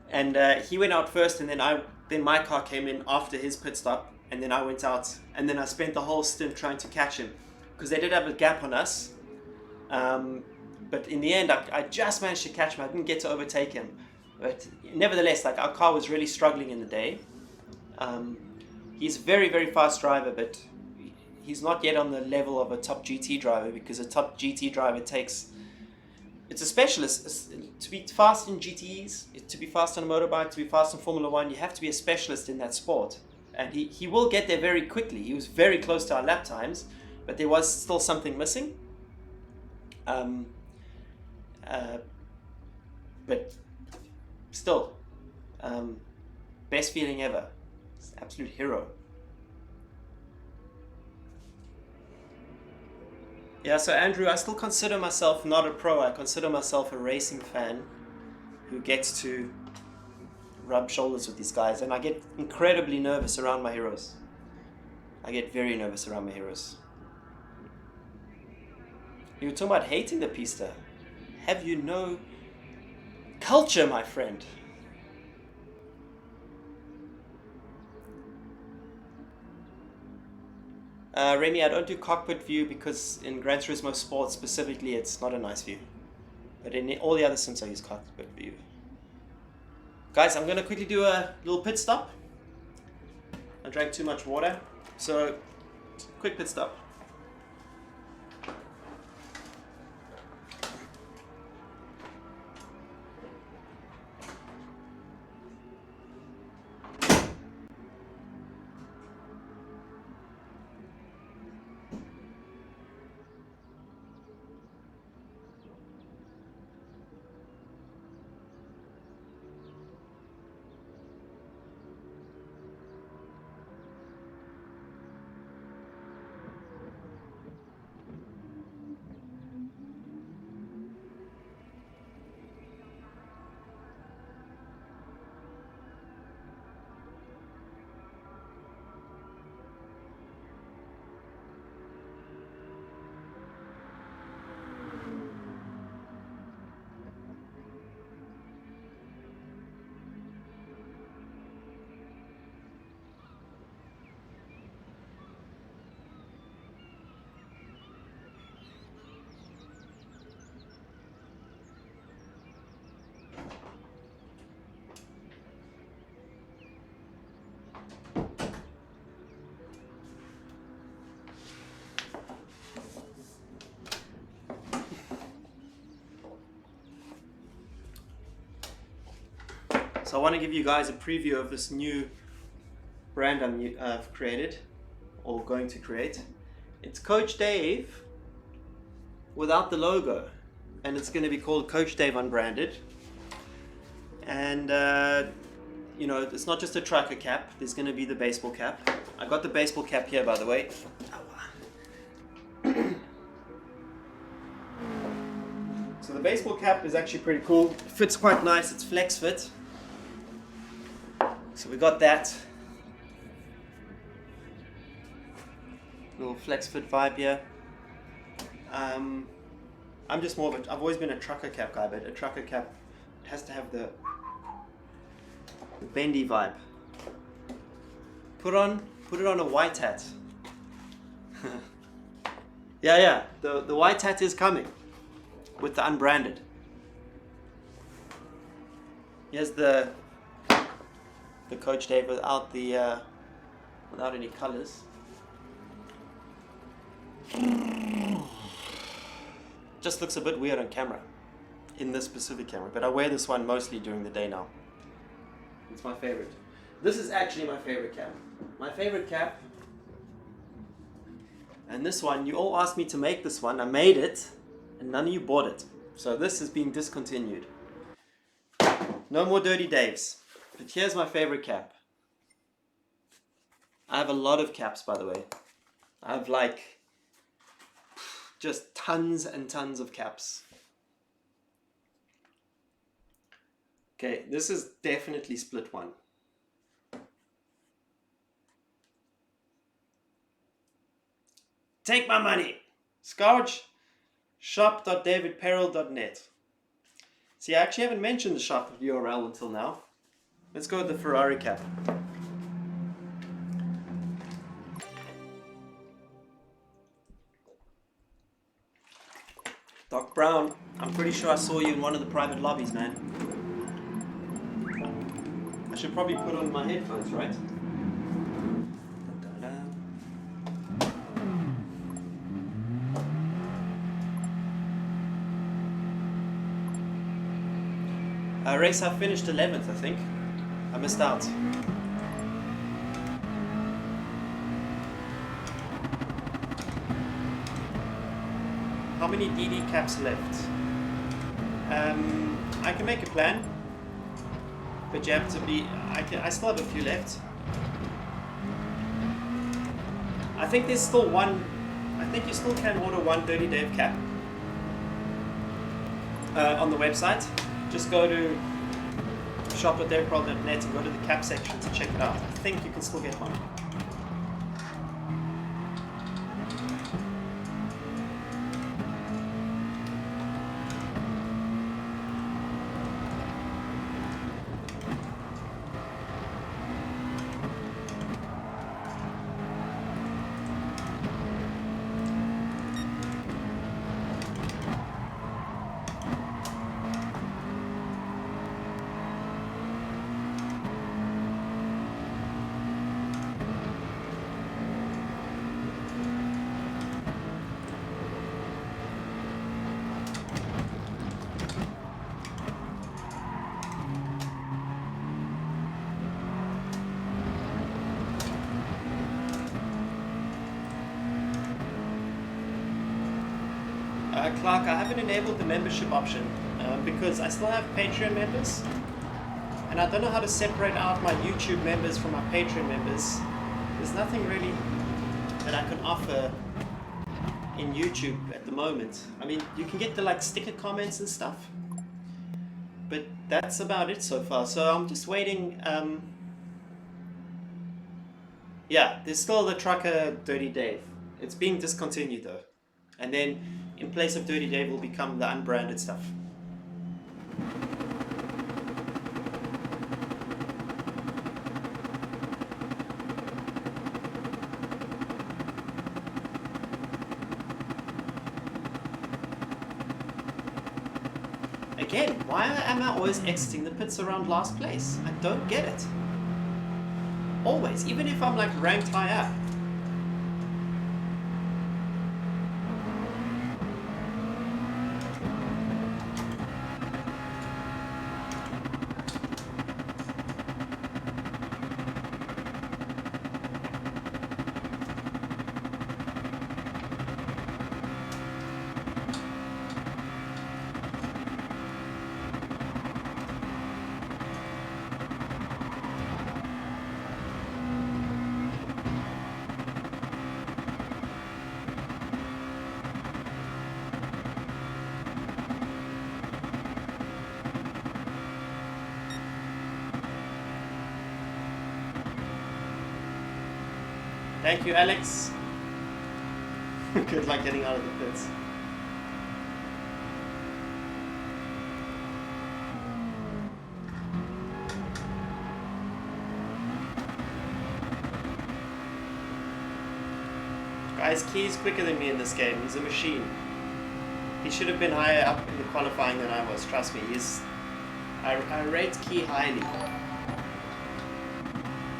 And he went out first, and then my car came in after his pit stop, and then I went out, and then I spent the whole stint trying to catch him because they did have a gap on us. But in the end, I just managed to catch him. I didn't get to overtake him. But nevertheless, like our car was really struggling in the day. He's a very, very fast driver, but he's not yet on the level of a top GT driver because a top GT driver it's a specialist. To be fast in GTs, to be fast on a motorbike, to be fast in Formula One, you have to be a specialist in that sport. And he will get there very quickly. He was very close to our lap times, but there was still something missing. But still, best feeling ever. It's an absolute hero. Yeah, so Andrew, I still consider myself not a pro. I consider myself a racing fan who gets to rub shoulders with these guys, and I get incredibly nervous around my heroes. I get very nervous around my heroes. You were talking about hating the pista. Have you no culture, my friend? Remy, I don't do cockpit view because in Gran Turismo Sport specifically, it's not a nice view. But in all the other sims, I use cockpit view. Guys, I'm going to quickly do a little pit stop. I drank too much water, so quick pit stop. So I want to give you guys a preview of this new brand I've created, or going to create. It's Coach Dave without the logo, and it's going to be called Coach Dave Unbranded. And you know, it's not just a trucker cap, there's going to be the baseball cap. I got the baseball cap here, by the way. So the baseball cap is actually pretty cool. It fits quite nice, it's flex fit. So we got that little flex fit vibe here. I'm just more of a, I've always been a trucker cap guy, but a trucker cap, it has to have the bendy vibe. Put it on a white hat. yeah, the white hat is coming with the unbranded. Here's the Coach Dave without the without any colors. Just looks a bit weird on camera, in this specific camera, but I wear this one mostly during the day now. It's my favorite. This is actually my favorite cap. My favorite cap. And this one, you all asked me to make this one. I made it, and none of you bought it. So this has been discontinued. No more Dirty Daves. But here's my favorite cap. I have a lot of caps, by the way. I have like just tons and tons of caps. Okay, this is definitely split one. Take my money. Scourge, shop.davidperrell.net. See, I actually haven't mentioned the shop URL until now. Let's go with the Ferrari cap. Doc Brown, I'm pretty sure I saw you in one of the private lobbies, man. I should probably put on my headphones, right? Race I finished 11th, I think. I missed out. How many DD caps left? I can make a plan, but you have to be. I still have a few left. I think there's still one. I think you still can order one Dirty Dave cap on the website. Just go to shop.daveperrell.net and go to the cap section to check it out. I think you can still get one. Clark, I haven't enabled the membership option because I still have Patreon members, and I don't know how to separate out my YouTube members from my Patreon members. There's nothing really that I can offer in YouTube at the moment. I mean, you can get the like sticker comments and stuff, but that's about it so far. So I'm just waiting. Yeah, there's still the trucker Dirty Dave. It's being discontinued though, and then in place of Dirty Dave will become the unbranded stuff. Again, why am I always exiting the pits around last place? I don't get it. Always, even if I'm like ranked higher. Thank you, Alex. Good luck getting out of the pits. Guys, Key's quicker than me in this game. He's a machine. He should have been higher up in the qualifying than I was. Trust me. I rate Key highly.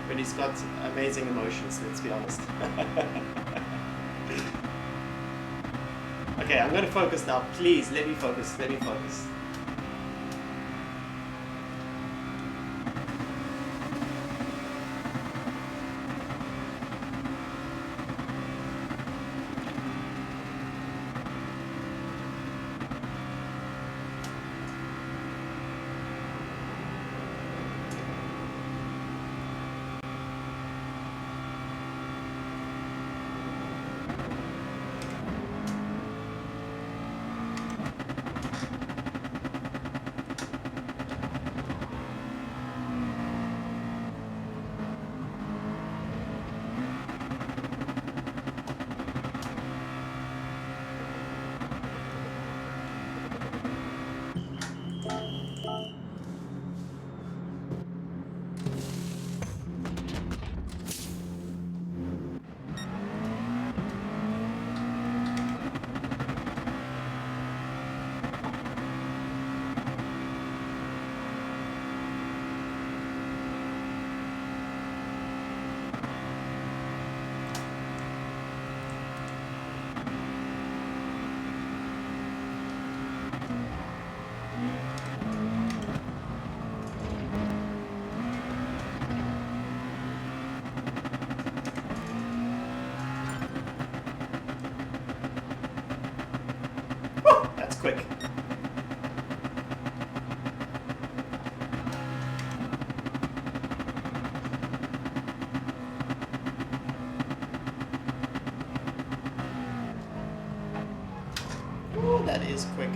But he's got amazing emotions, let's be honest. Okay, I'm gonna focus now. Please, let me focus, let me focus. Quick. Oh, that is quick.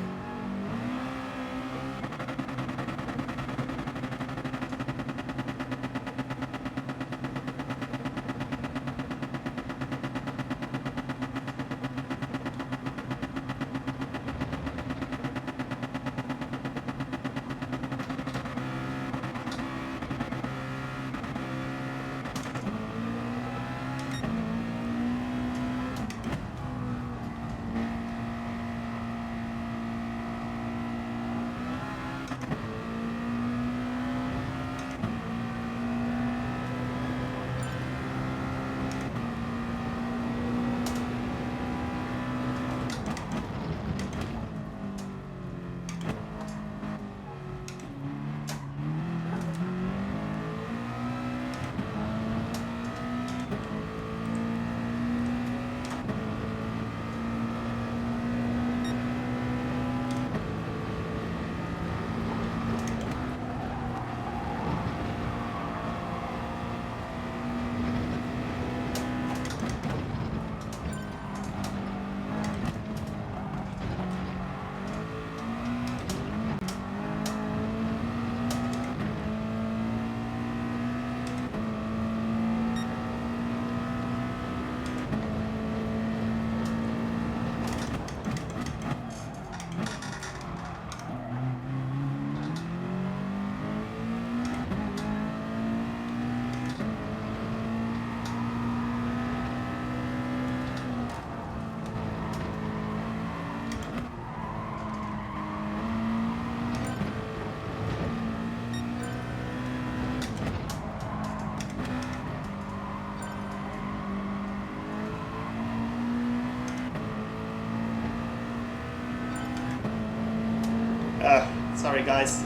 Sorry guys,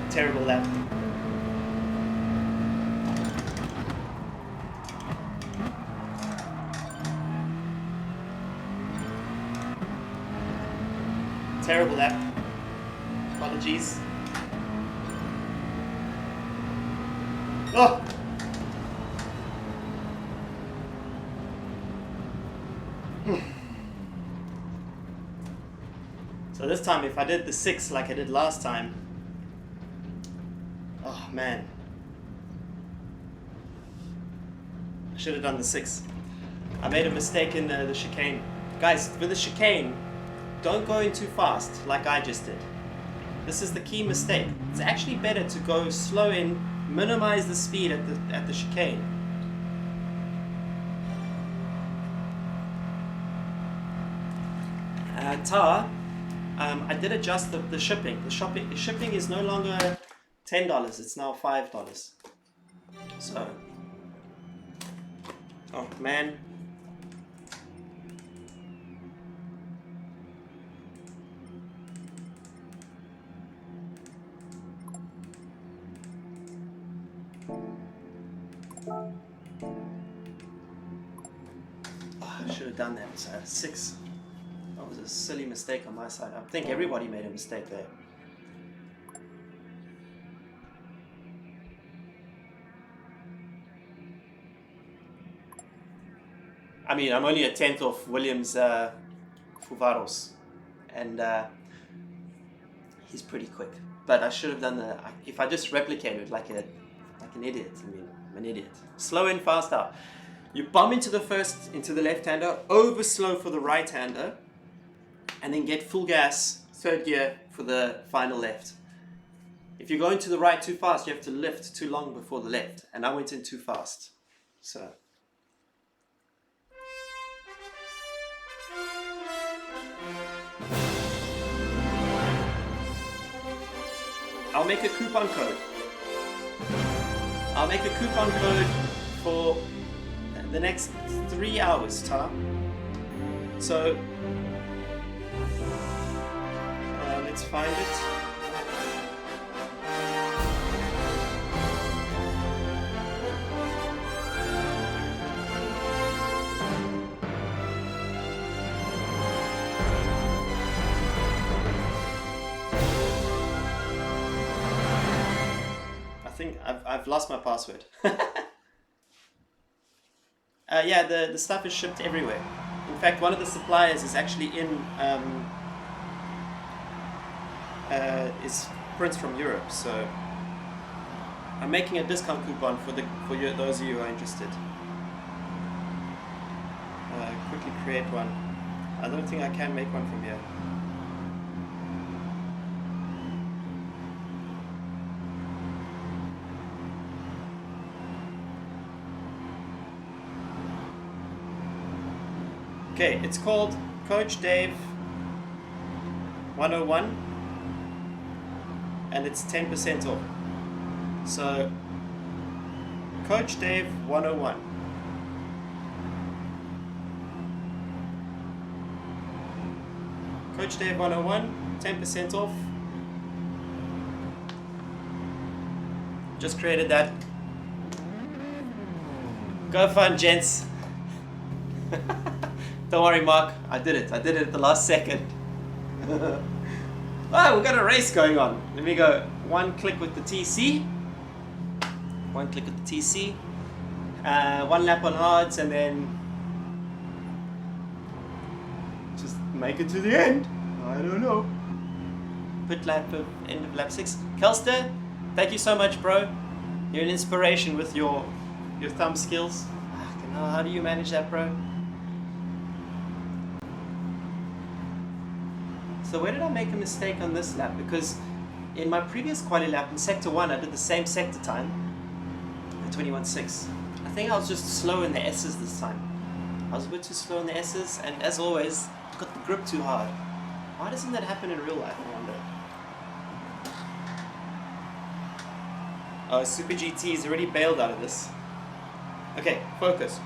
terrible lap. Terrible lap. Apologies. Oh! So this time, if I did the 6 like I did last time, oh man, I should have done the 6. I made a mistake in the chicane. Guys, with the chicane, don't go in too fast like I just did. This is the key mistake. It's actually better to go slow in, minimize the speed at the chicane. Tar, I did adjust the shipping. The shipping is no longer $10, it's now $5. So, oh man. Oh, I should have done that. 6. That was a silly mistake on my side. I think everybody made a mistake there. I mean, I'm only a 10th of Williams Fuvaros, and he's pretty quick. But I should have done if I just replicated like an idiot. I mean, I'm an idiot. Slow in, fast out. You bomb into the left-hander, over slow for the right-hander, and then get full gas, 3rd gear for the final left. If you're going to the right too fast, you have to lift too long before the left, and I went in too fast. So. I'll make a coupon code. I'll make a coupon code for the next 3 hours, Tar. So, let's find it. I think I've lost my password. Yeah, the stuff is shipped everywhere. In fact, one of the suppliers is actually is prints from Europe. So I'm making a discount coupon for those of you who are interested. Quickly create one. I don't think I can make one from here. Okay, it's called Coach Dave 101 and it's 10% off. So, Coach Dave 101. Coach Dave 101, 10% off. Just created that. Go fun, gents. Don't worry, Mark. I did it at the last second. Oh, we've got a race going on. Let me go. One click with the TC. One click with the TC. 1 lap on hards, and then just make it to the end. I don't know. Pit lap of end of lap 6. Kelster, thank you so much, bro. You're an inspiration with your thumb skills. How do you manage that, bro? So where did I make a mistake on this lap? Because in my previous quali lap in sector 1, I did the same sector time, the 21.6. I think I was just slow in the S's this time. I was a bit too slow in the S's, and as always, got the grip too hard. Why doesn't that happen in real life, I wonder? Oh, Super GT is already bailed out of this. Okay, focus.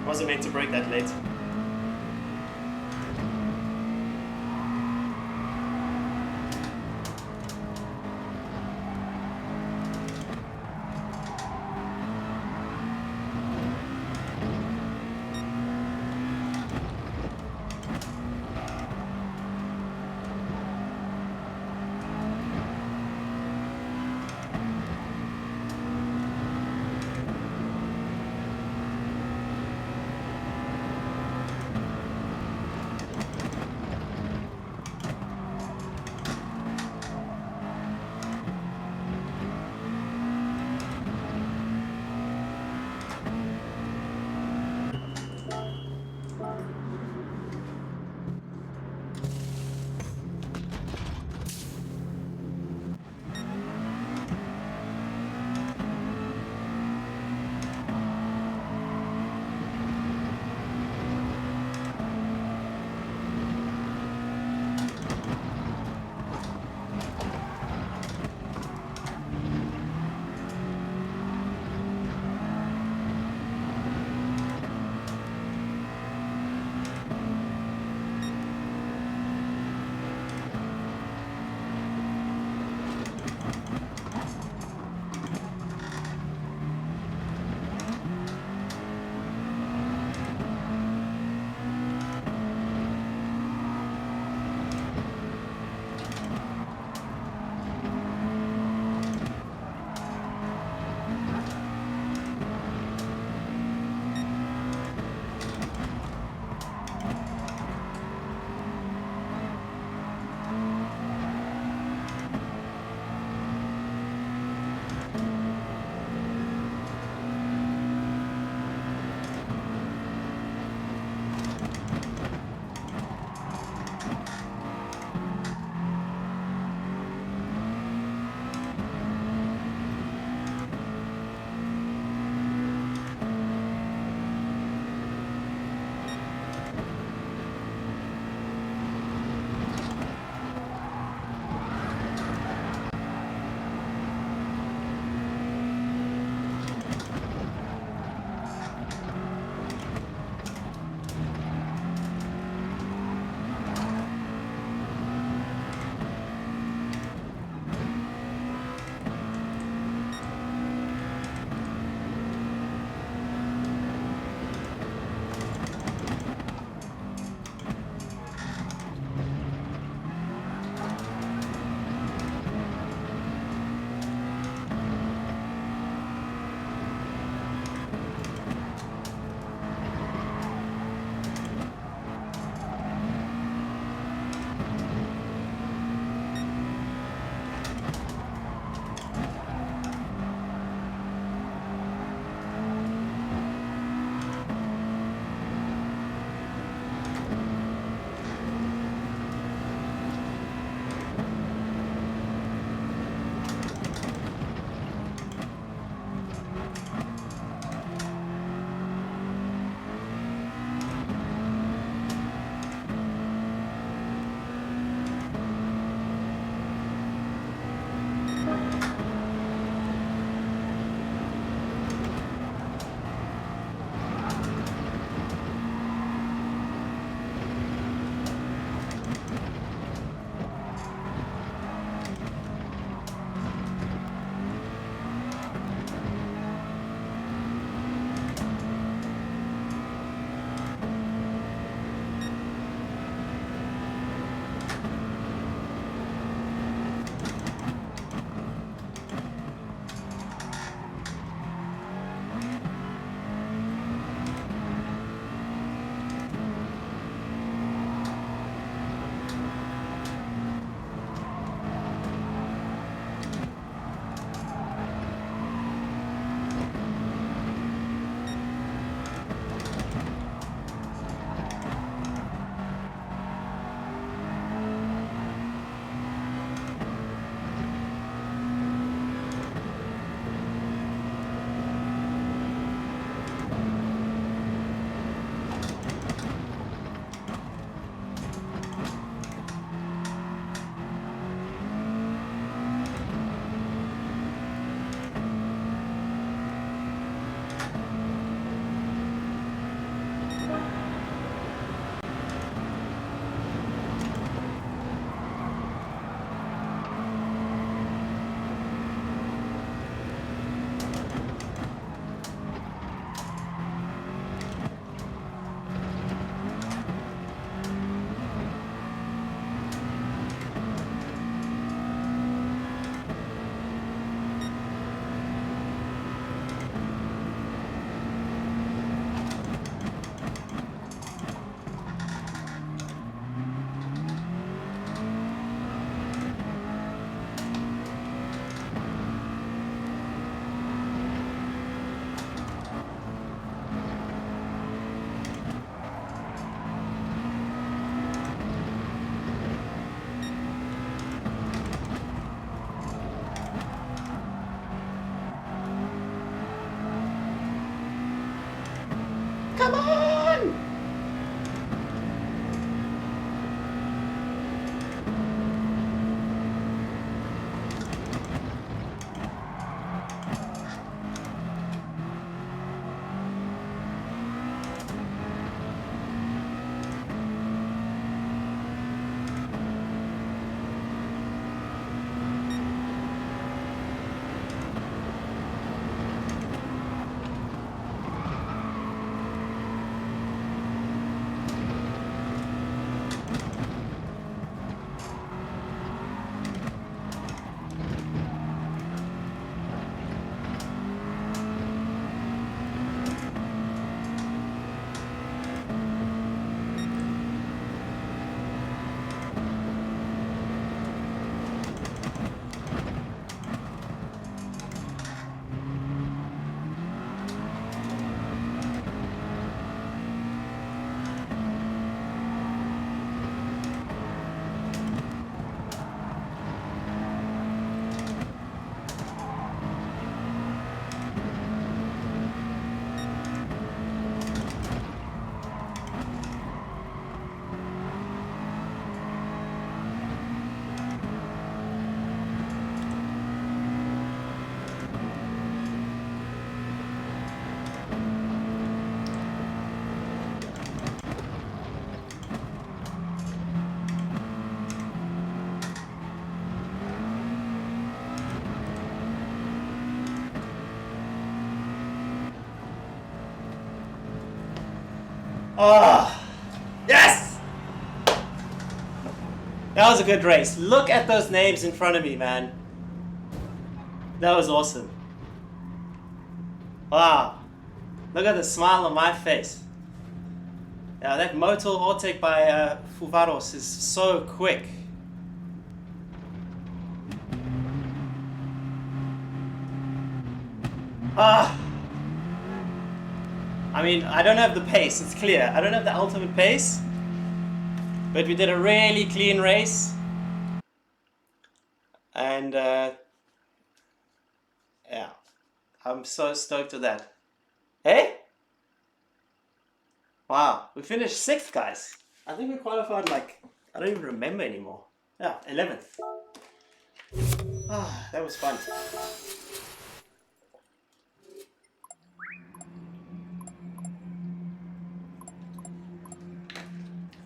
Wasn't meant to break that late. Come on! Oh, yes! That was a good race. Look at those names in front of me, man. That was awesome. Wow. Look at the smile on my face. Yeah, that motor overtake by Fuvaros is so quick. Ah. I mean, I don't have the pace, it's clear. I don't have the ultimate pace. But we did a really clean race. And yeah, I'm so stoked with that. Hey? Wow, we finished 6th, guys. I think we qualified like, I don't even remember anymore. Yeah, 11th. Ah, that was fun.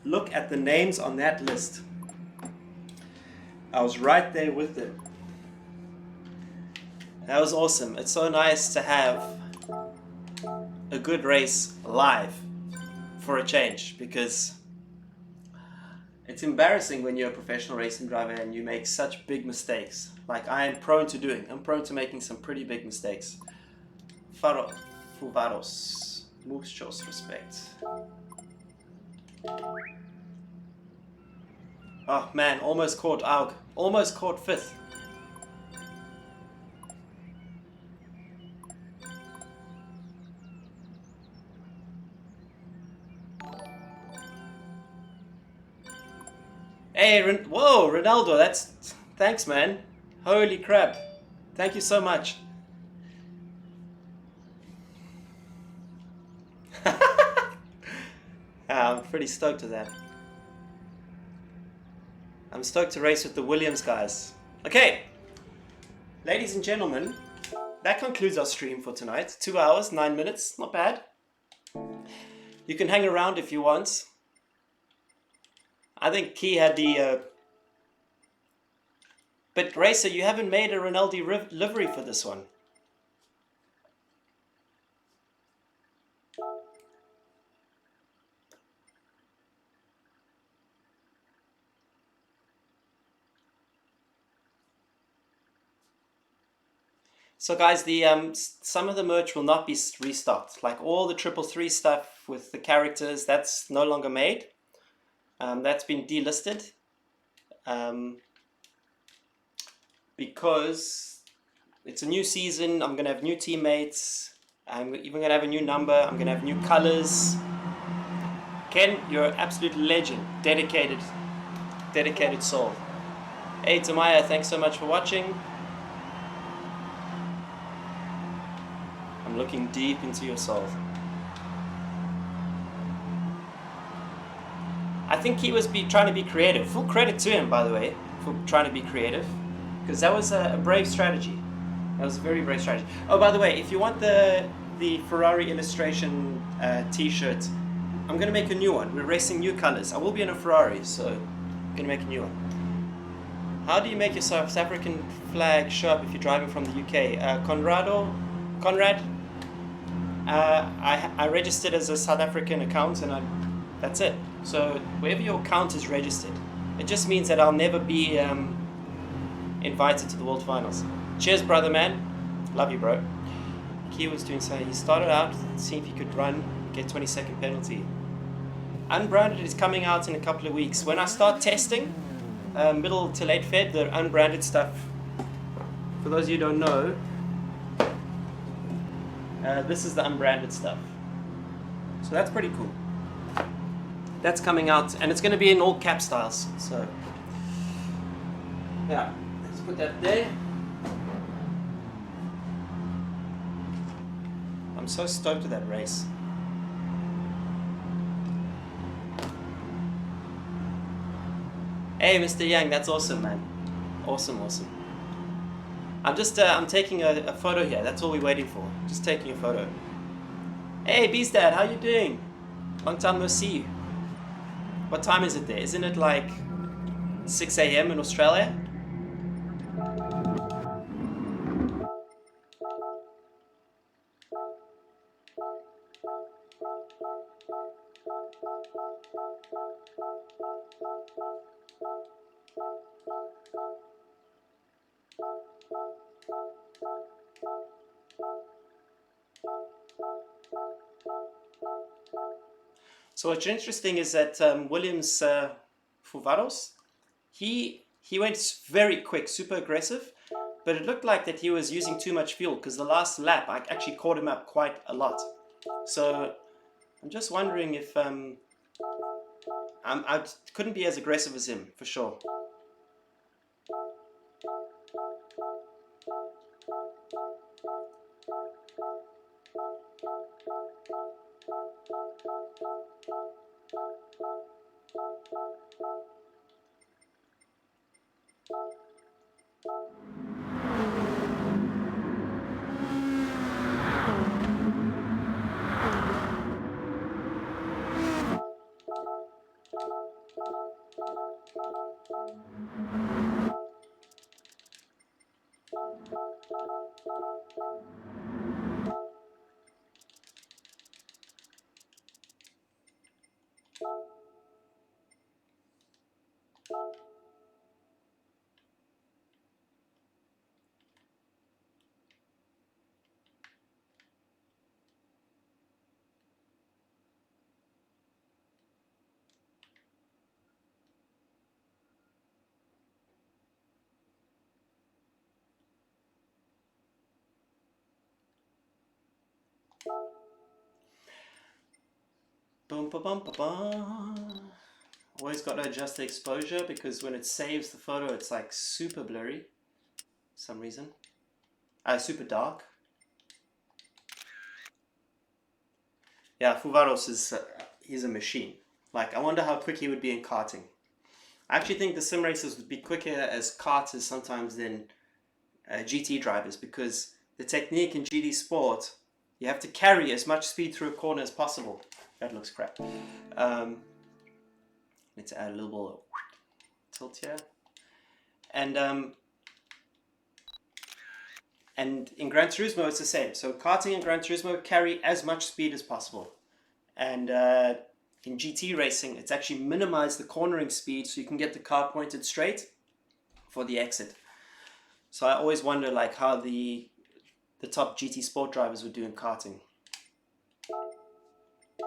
Look at the names on that list. I was right there with them. That was awesome. It's so nice to have a good race live for a change, because it's embarrassing when you're a professional racing driver and you make such big mistakes, like I am prone to doing. I'm prone to making some pretty big mistakes. Fuvaros, muchos respect. Oh man, almost caught Aug. Almost caught 5th. Hey, whoa, Ronaldo, that's... Thanks, man. Holy crap. Thank you so much. I'm pretty stoked with that. I'm stoked to race with the Williams guys. Okay, ladies and gentlemen, that concludes our stream for tonight. 2 hours, 9 minutes, not bad. You can hang around if you want. I think Key had the... But Racer, you haven't made a Rinaldi livery for this one. So guys, the some of the merch will not be restocked. Like all the 333 stuff with the characters, that's no longer made. That's been delisted. Because it's a new season, I'm going to have new teammates. I'm even going to have a new number. I'm going to have new colors. Ken, you're an absolute legend. Dedicated soul. Hey, Tamaya, thanks so much for watching. I'm looking deep into your soul. I think he was trying to be creative. Full credit to him, by the way, for trying to be creative, because that was a brave strategy. That was a very brave strategy. Oh, by the way, if you want the Ferrari illustration T-shirt, I'm gonna make a new one. We're racing new colors. I will be in a Ferrari, so I'm gonna make a new one. How do you make your South African flag show up if you're driving from the UK? Conrad, I registered as a South African account, and that's it. So wherever your account is registered, it just means that I'll never be invited to the World Finals. Cheers, brother man. Love you, bro. Key was doing so. He started out seeing if he could run, get 20-second penalty. Unbranded is coming out in a couple of weeks. When I start testing, middle to late Feb, the unbranded stuff. For those of you who don't know, this is the unbranded stuff. So that's pretty cool. That's coming out, and it's going to be in all cap styles. So yeah, let's put that there. I'm so stoked with that race. Hey, Mr. Yang, that's awesome, man. Awesome, awesome. I'm taking a photo here. That's all we're waiting for. Just taking a photo. Hey, Beastad, how you doing? Long time no see you. What time is it there? Isn't it like 6 a.m. in Australia? So what's interesting is that Williams Fuvaros, he went very quick, super aggressive, but it looked like that he was using too much fuel because the last lap I actually caught him up quite a lot. So I'm just wondering if I couldn't be as aggressive as him for sure. Boom, ba bum, ba bum. Always got to adjust the exposure because when it saves the photo, it's like super blurry for some reason. Super dark. Yeah, Fuvaros is he's a machine. Like, I wonder how quick he would be in karting. I actually think the sim racers would be quicker as karters sometimes than GT drivers, because the technique in GT Sport, you have to carry as much speed through a corner as possible. That looks crap. Let's add a little tilt here. And in Gran Turismo it's the same. So karting and Gran Turismo carry as much speed as possible. And in GT racing, it's actually minimized the cornering speed so you can get the car pointed straight for the exit. So I always wonder like how the top GT Sport drivers would do in karting.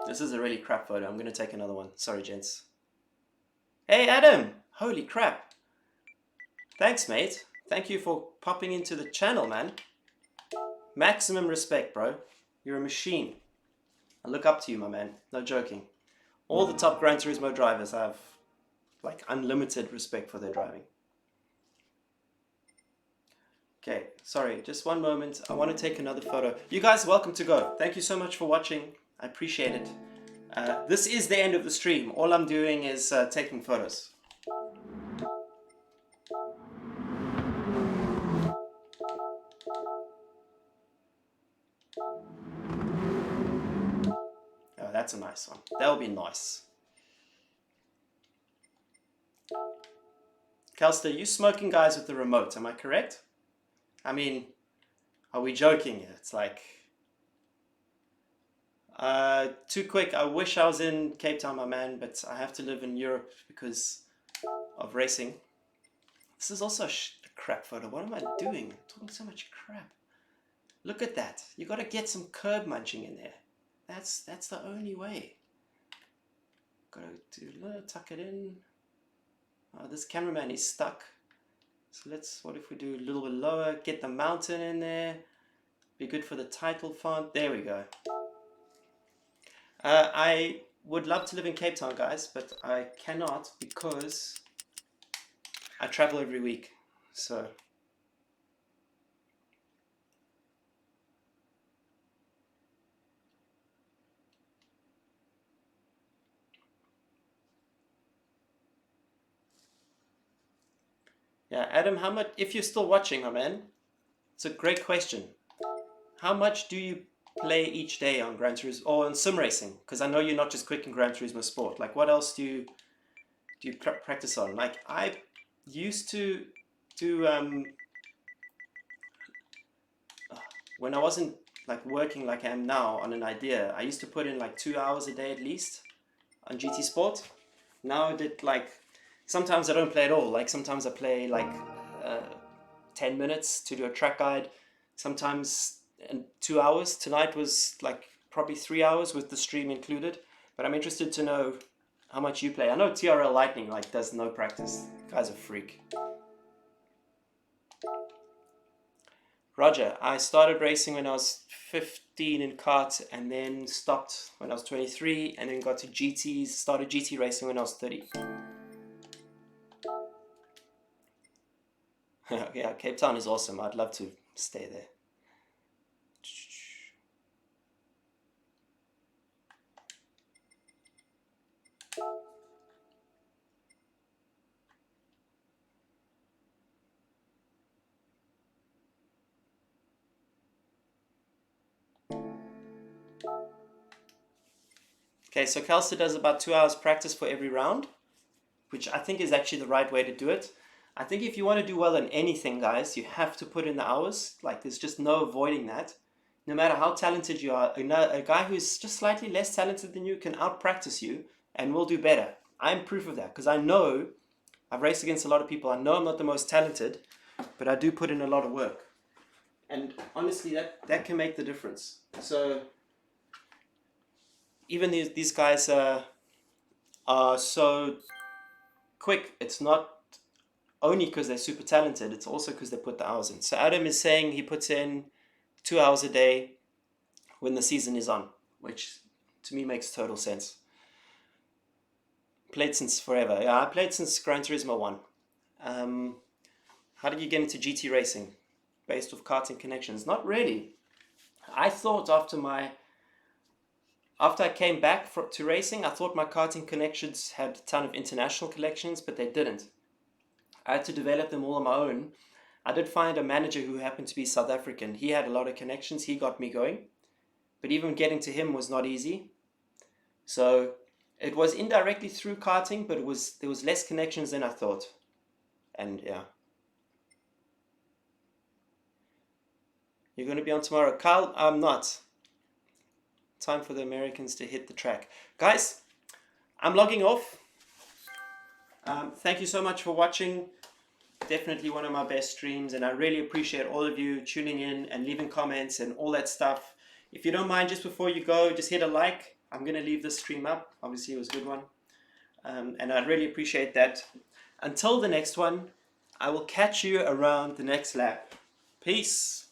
This is a really crap photo. I'm going to take another one. Sorry, gents. Hey, Adam! Holy crap. Thanks, mate. Thank you for popping into the channel, man. Maximum respect, bro. You're a machine. I look up to you, my man. No joking. All the top Gran Turismo drivers have like unlimited respect for their driving. Okay, sorry, just one moment. I want to take another photo. You guys are welcome to go. Thank you so much for watching. I appreciate it. This is the end of the stream. All I'm doing is taking photos. Oh, that's a nice one. That'll be nice. Kelster, you smoking guys with the remote, am I correct? I mean, are we joking here? It's like... too quick. I wish I was in Cape Town, my man, but I have to live in Europe because of racing. This is also a crap photo. What am I doing? I'm talking so much crap. Look at that. You got to get some curb munching in there. That's the only way. Got to tuck it in. Oh, this cameraman is stuck. So what if we do a little bit lower? Get the mountain in there. Be good for the title font. There we go. I would love to live in Cape Town, guys, but I cannot because I travel every week. So yeah, Adam, how much, if you're still watching, my man, it's a great question. How much do you play each day on Gran Turismo or on sim racing? Because I know you're not just quick in Gran Turismo Sport. Like, what else do you practice on? Like, I used to do when I wasn't like working like I am now on an idea. I used to put in like 2 hours a day at least on GT Sport. Now I did like sometimes I don't play at all. Like sometimes I play like 10 minutes to do a track guide. Sometimes 2 hours. Tonight was like probably 3 hours with the stream included. But I'm interested to know how much you play. I know TRL Lightning like does no practice. Guy's a freak. Roger, I started racing when I was 15 in kart and then stopped when I was 23 and then got to GTs, started GT racing when I was 30. Yeah, Cape Town is awesome. I'd love to stay there. Okay, so Kelster does about 2 hours practice for every round, which I think is actually the right way to do it. I think if you want to do well in anything, guys, you have to put in the hours. Like, there's just no avoiding that. No matter how talented you are, a guy who's just slightly less talented than you can out-practice you and will do better. I'm proof of that because I know I've raced against a lot of people. I know I'm not the most talented, but I do put in a lot of work. And honestly, that can make the difference. So even these guys are so quick. It's not only because they're super talented, it's also because they put the hours in. So Adam is saying he puts in 2 hours a day when the season is on, which to me makes total sense. Played since forever. Yeah, I played since Gran Turismo 1. How did you get into GT racing? Based off karting connections? Not really. I thought after I came back to racing, I thought my karting connections had a ton of international connections, but they didn't. I had to develop them all on my own. I did find a manager who happened to be South African. He had a lot of connections. He got me going. But even getting to him was not easy. So it was indirectly through karting, but there was less connections than I thought. And yeah. You're going to be on tomorrow. Kyle, I'm not. Time for the Americans to hit the track. Guys, I'm logging off. Thank you so much for watching. Definitely one of my best streams, and I really appreciate all of you tuning in and leaving comments and all that stuff. If you don't mind, just before you go, just hit a like. I'm going to leave this stream up. Obviously, it was a good one. And I'd really appreciate that. Until the next one, I will catch you around the next lap. Peace.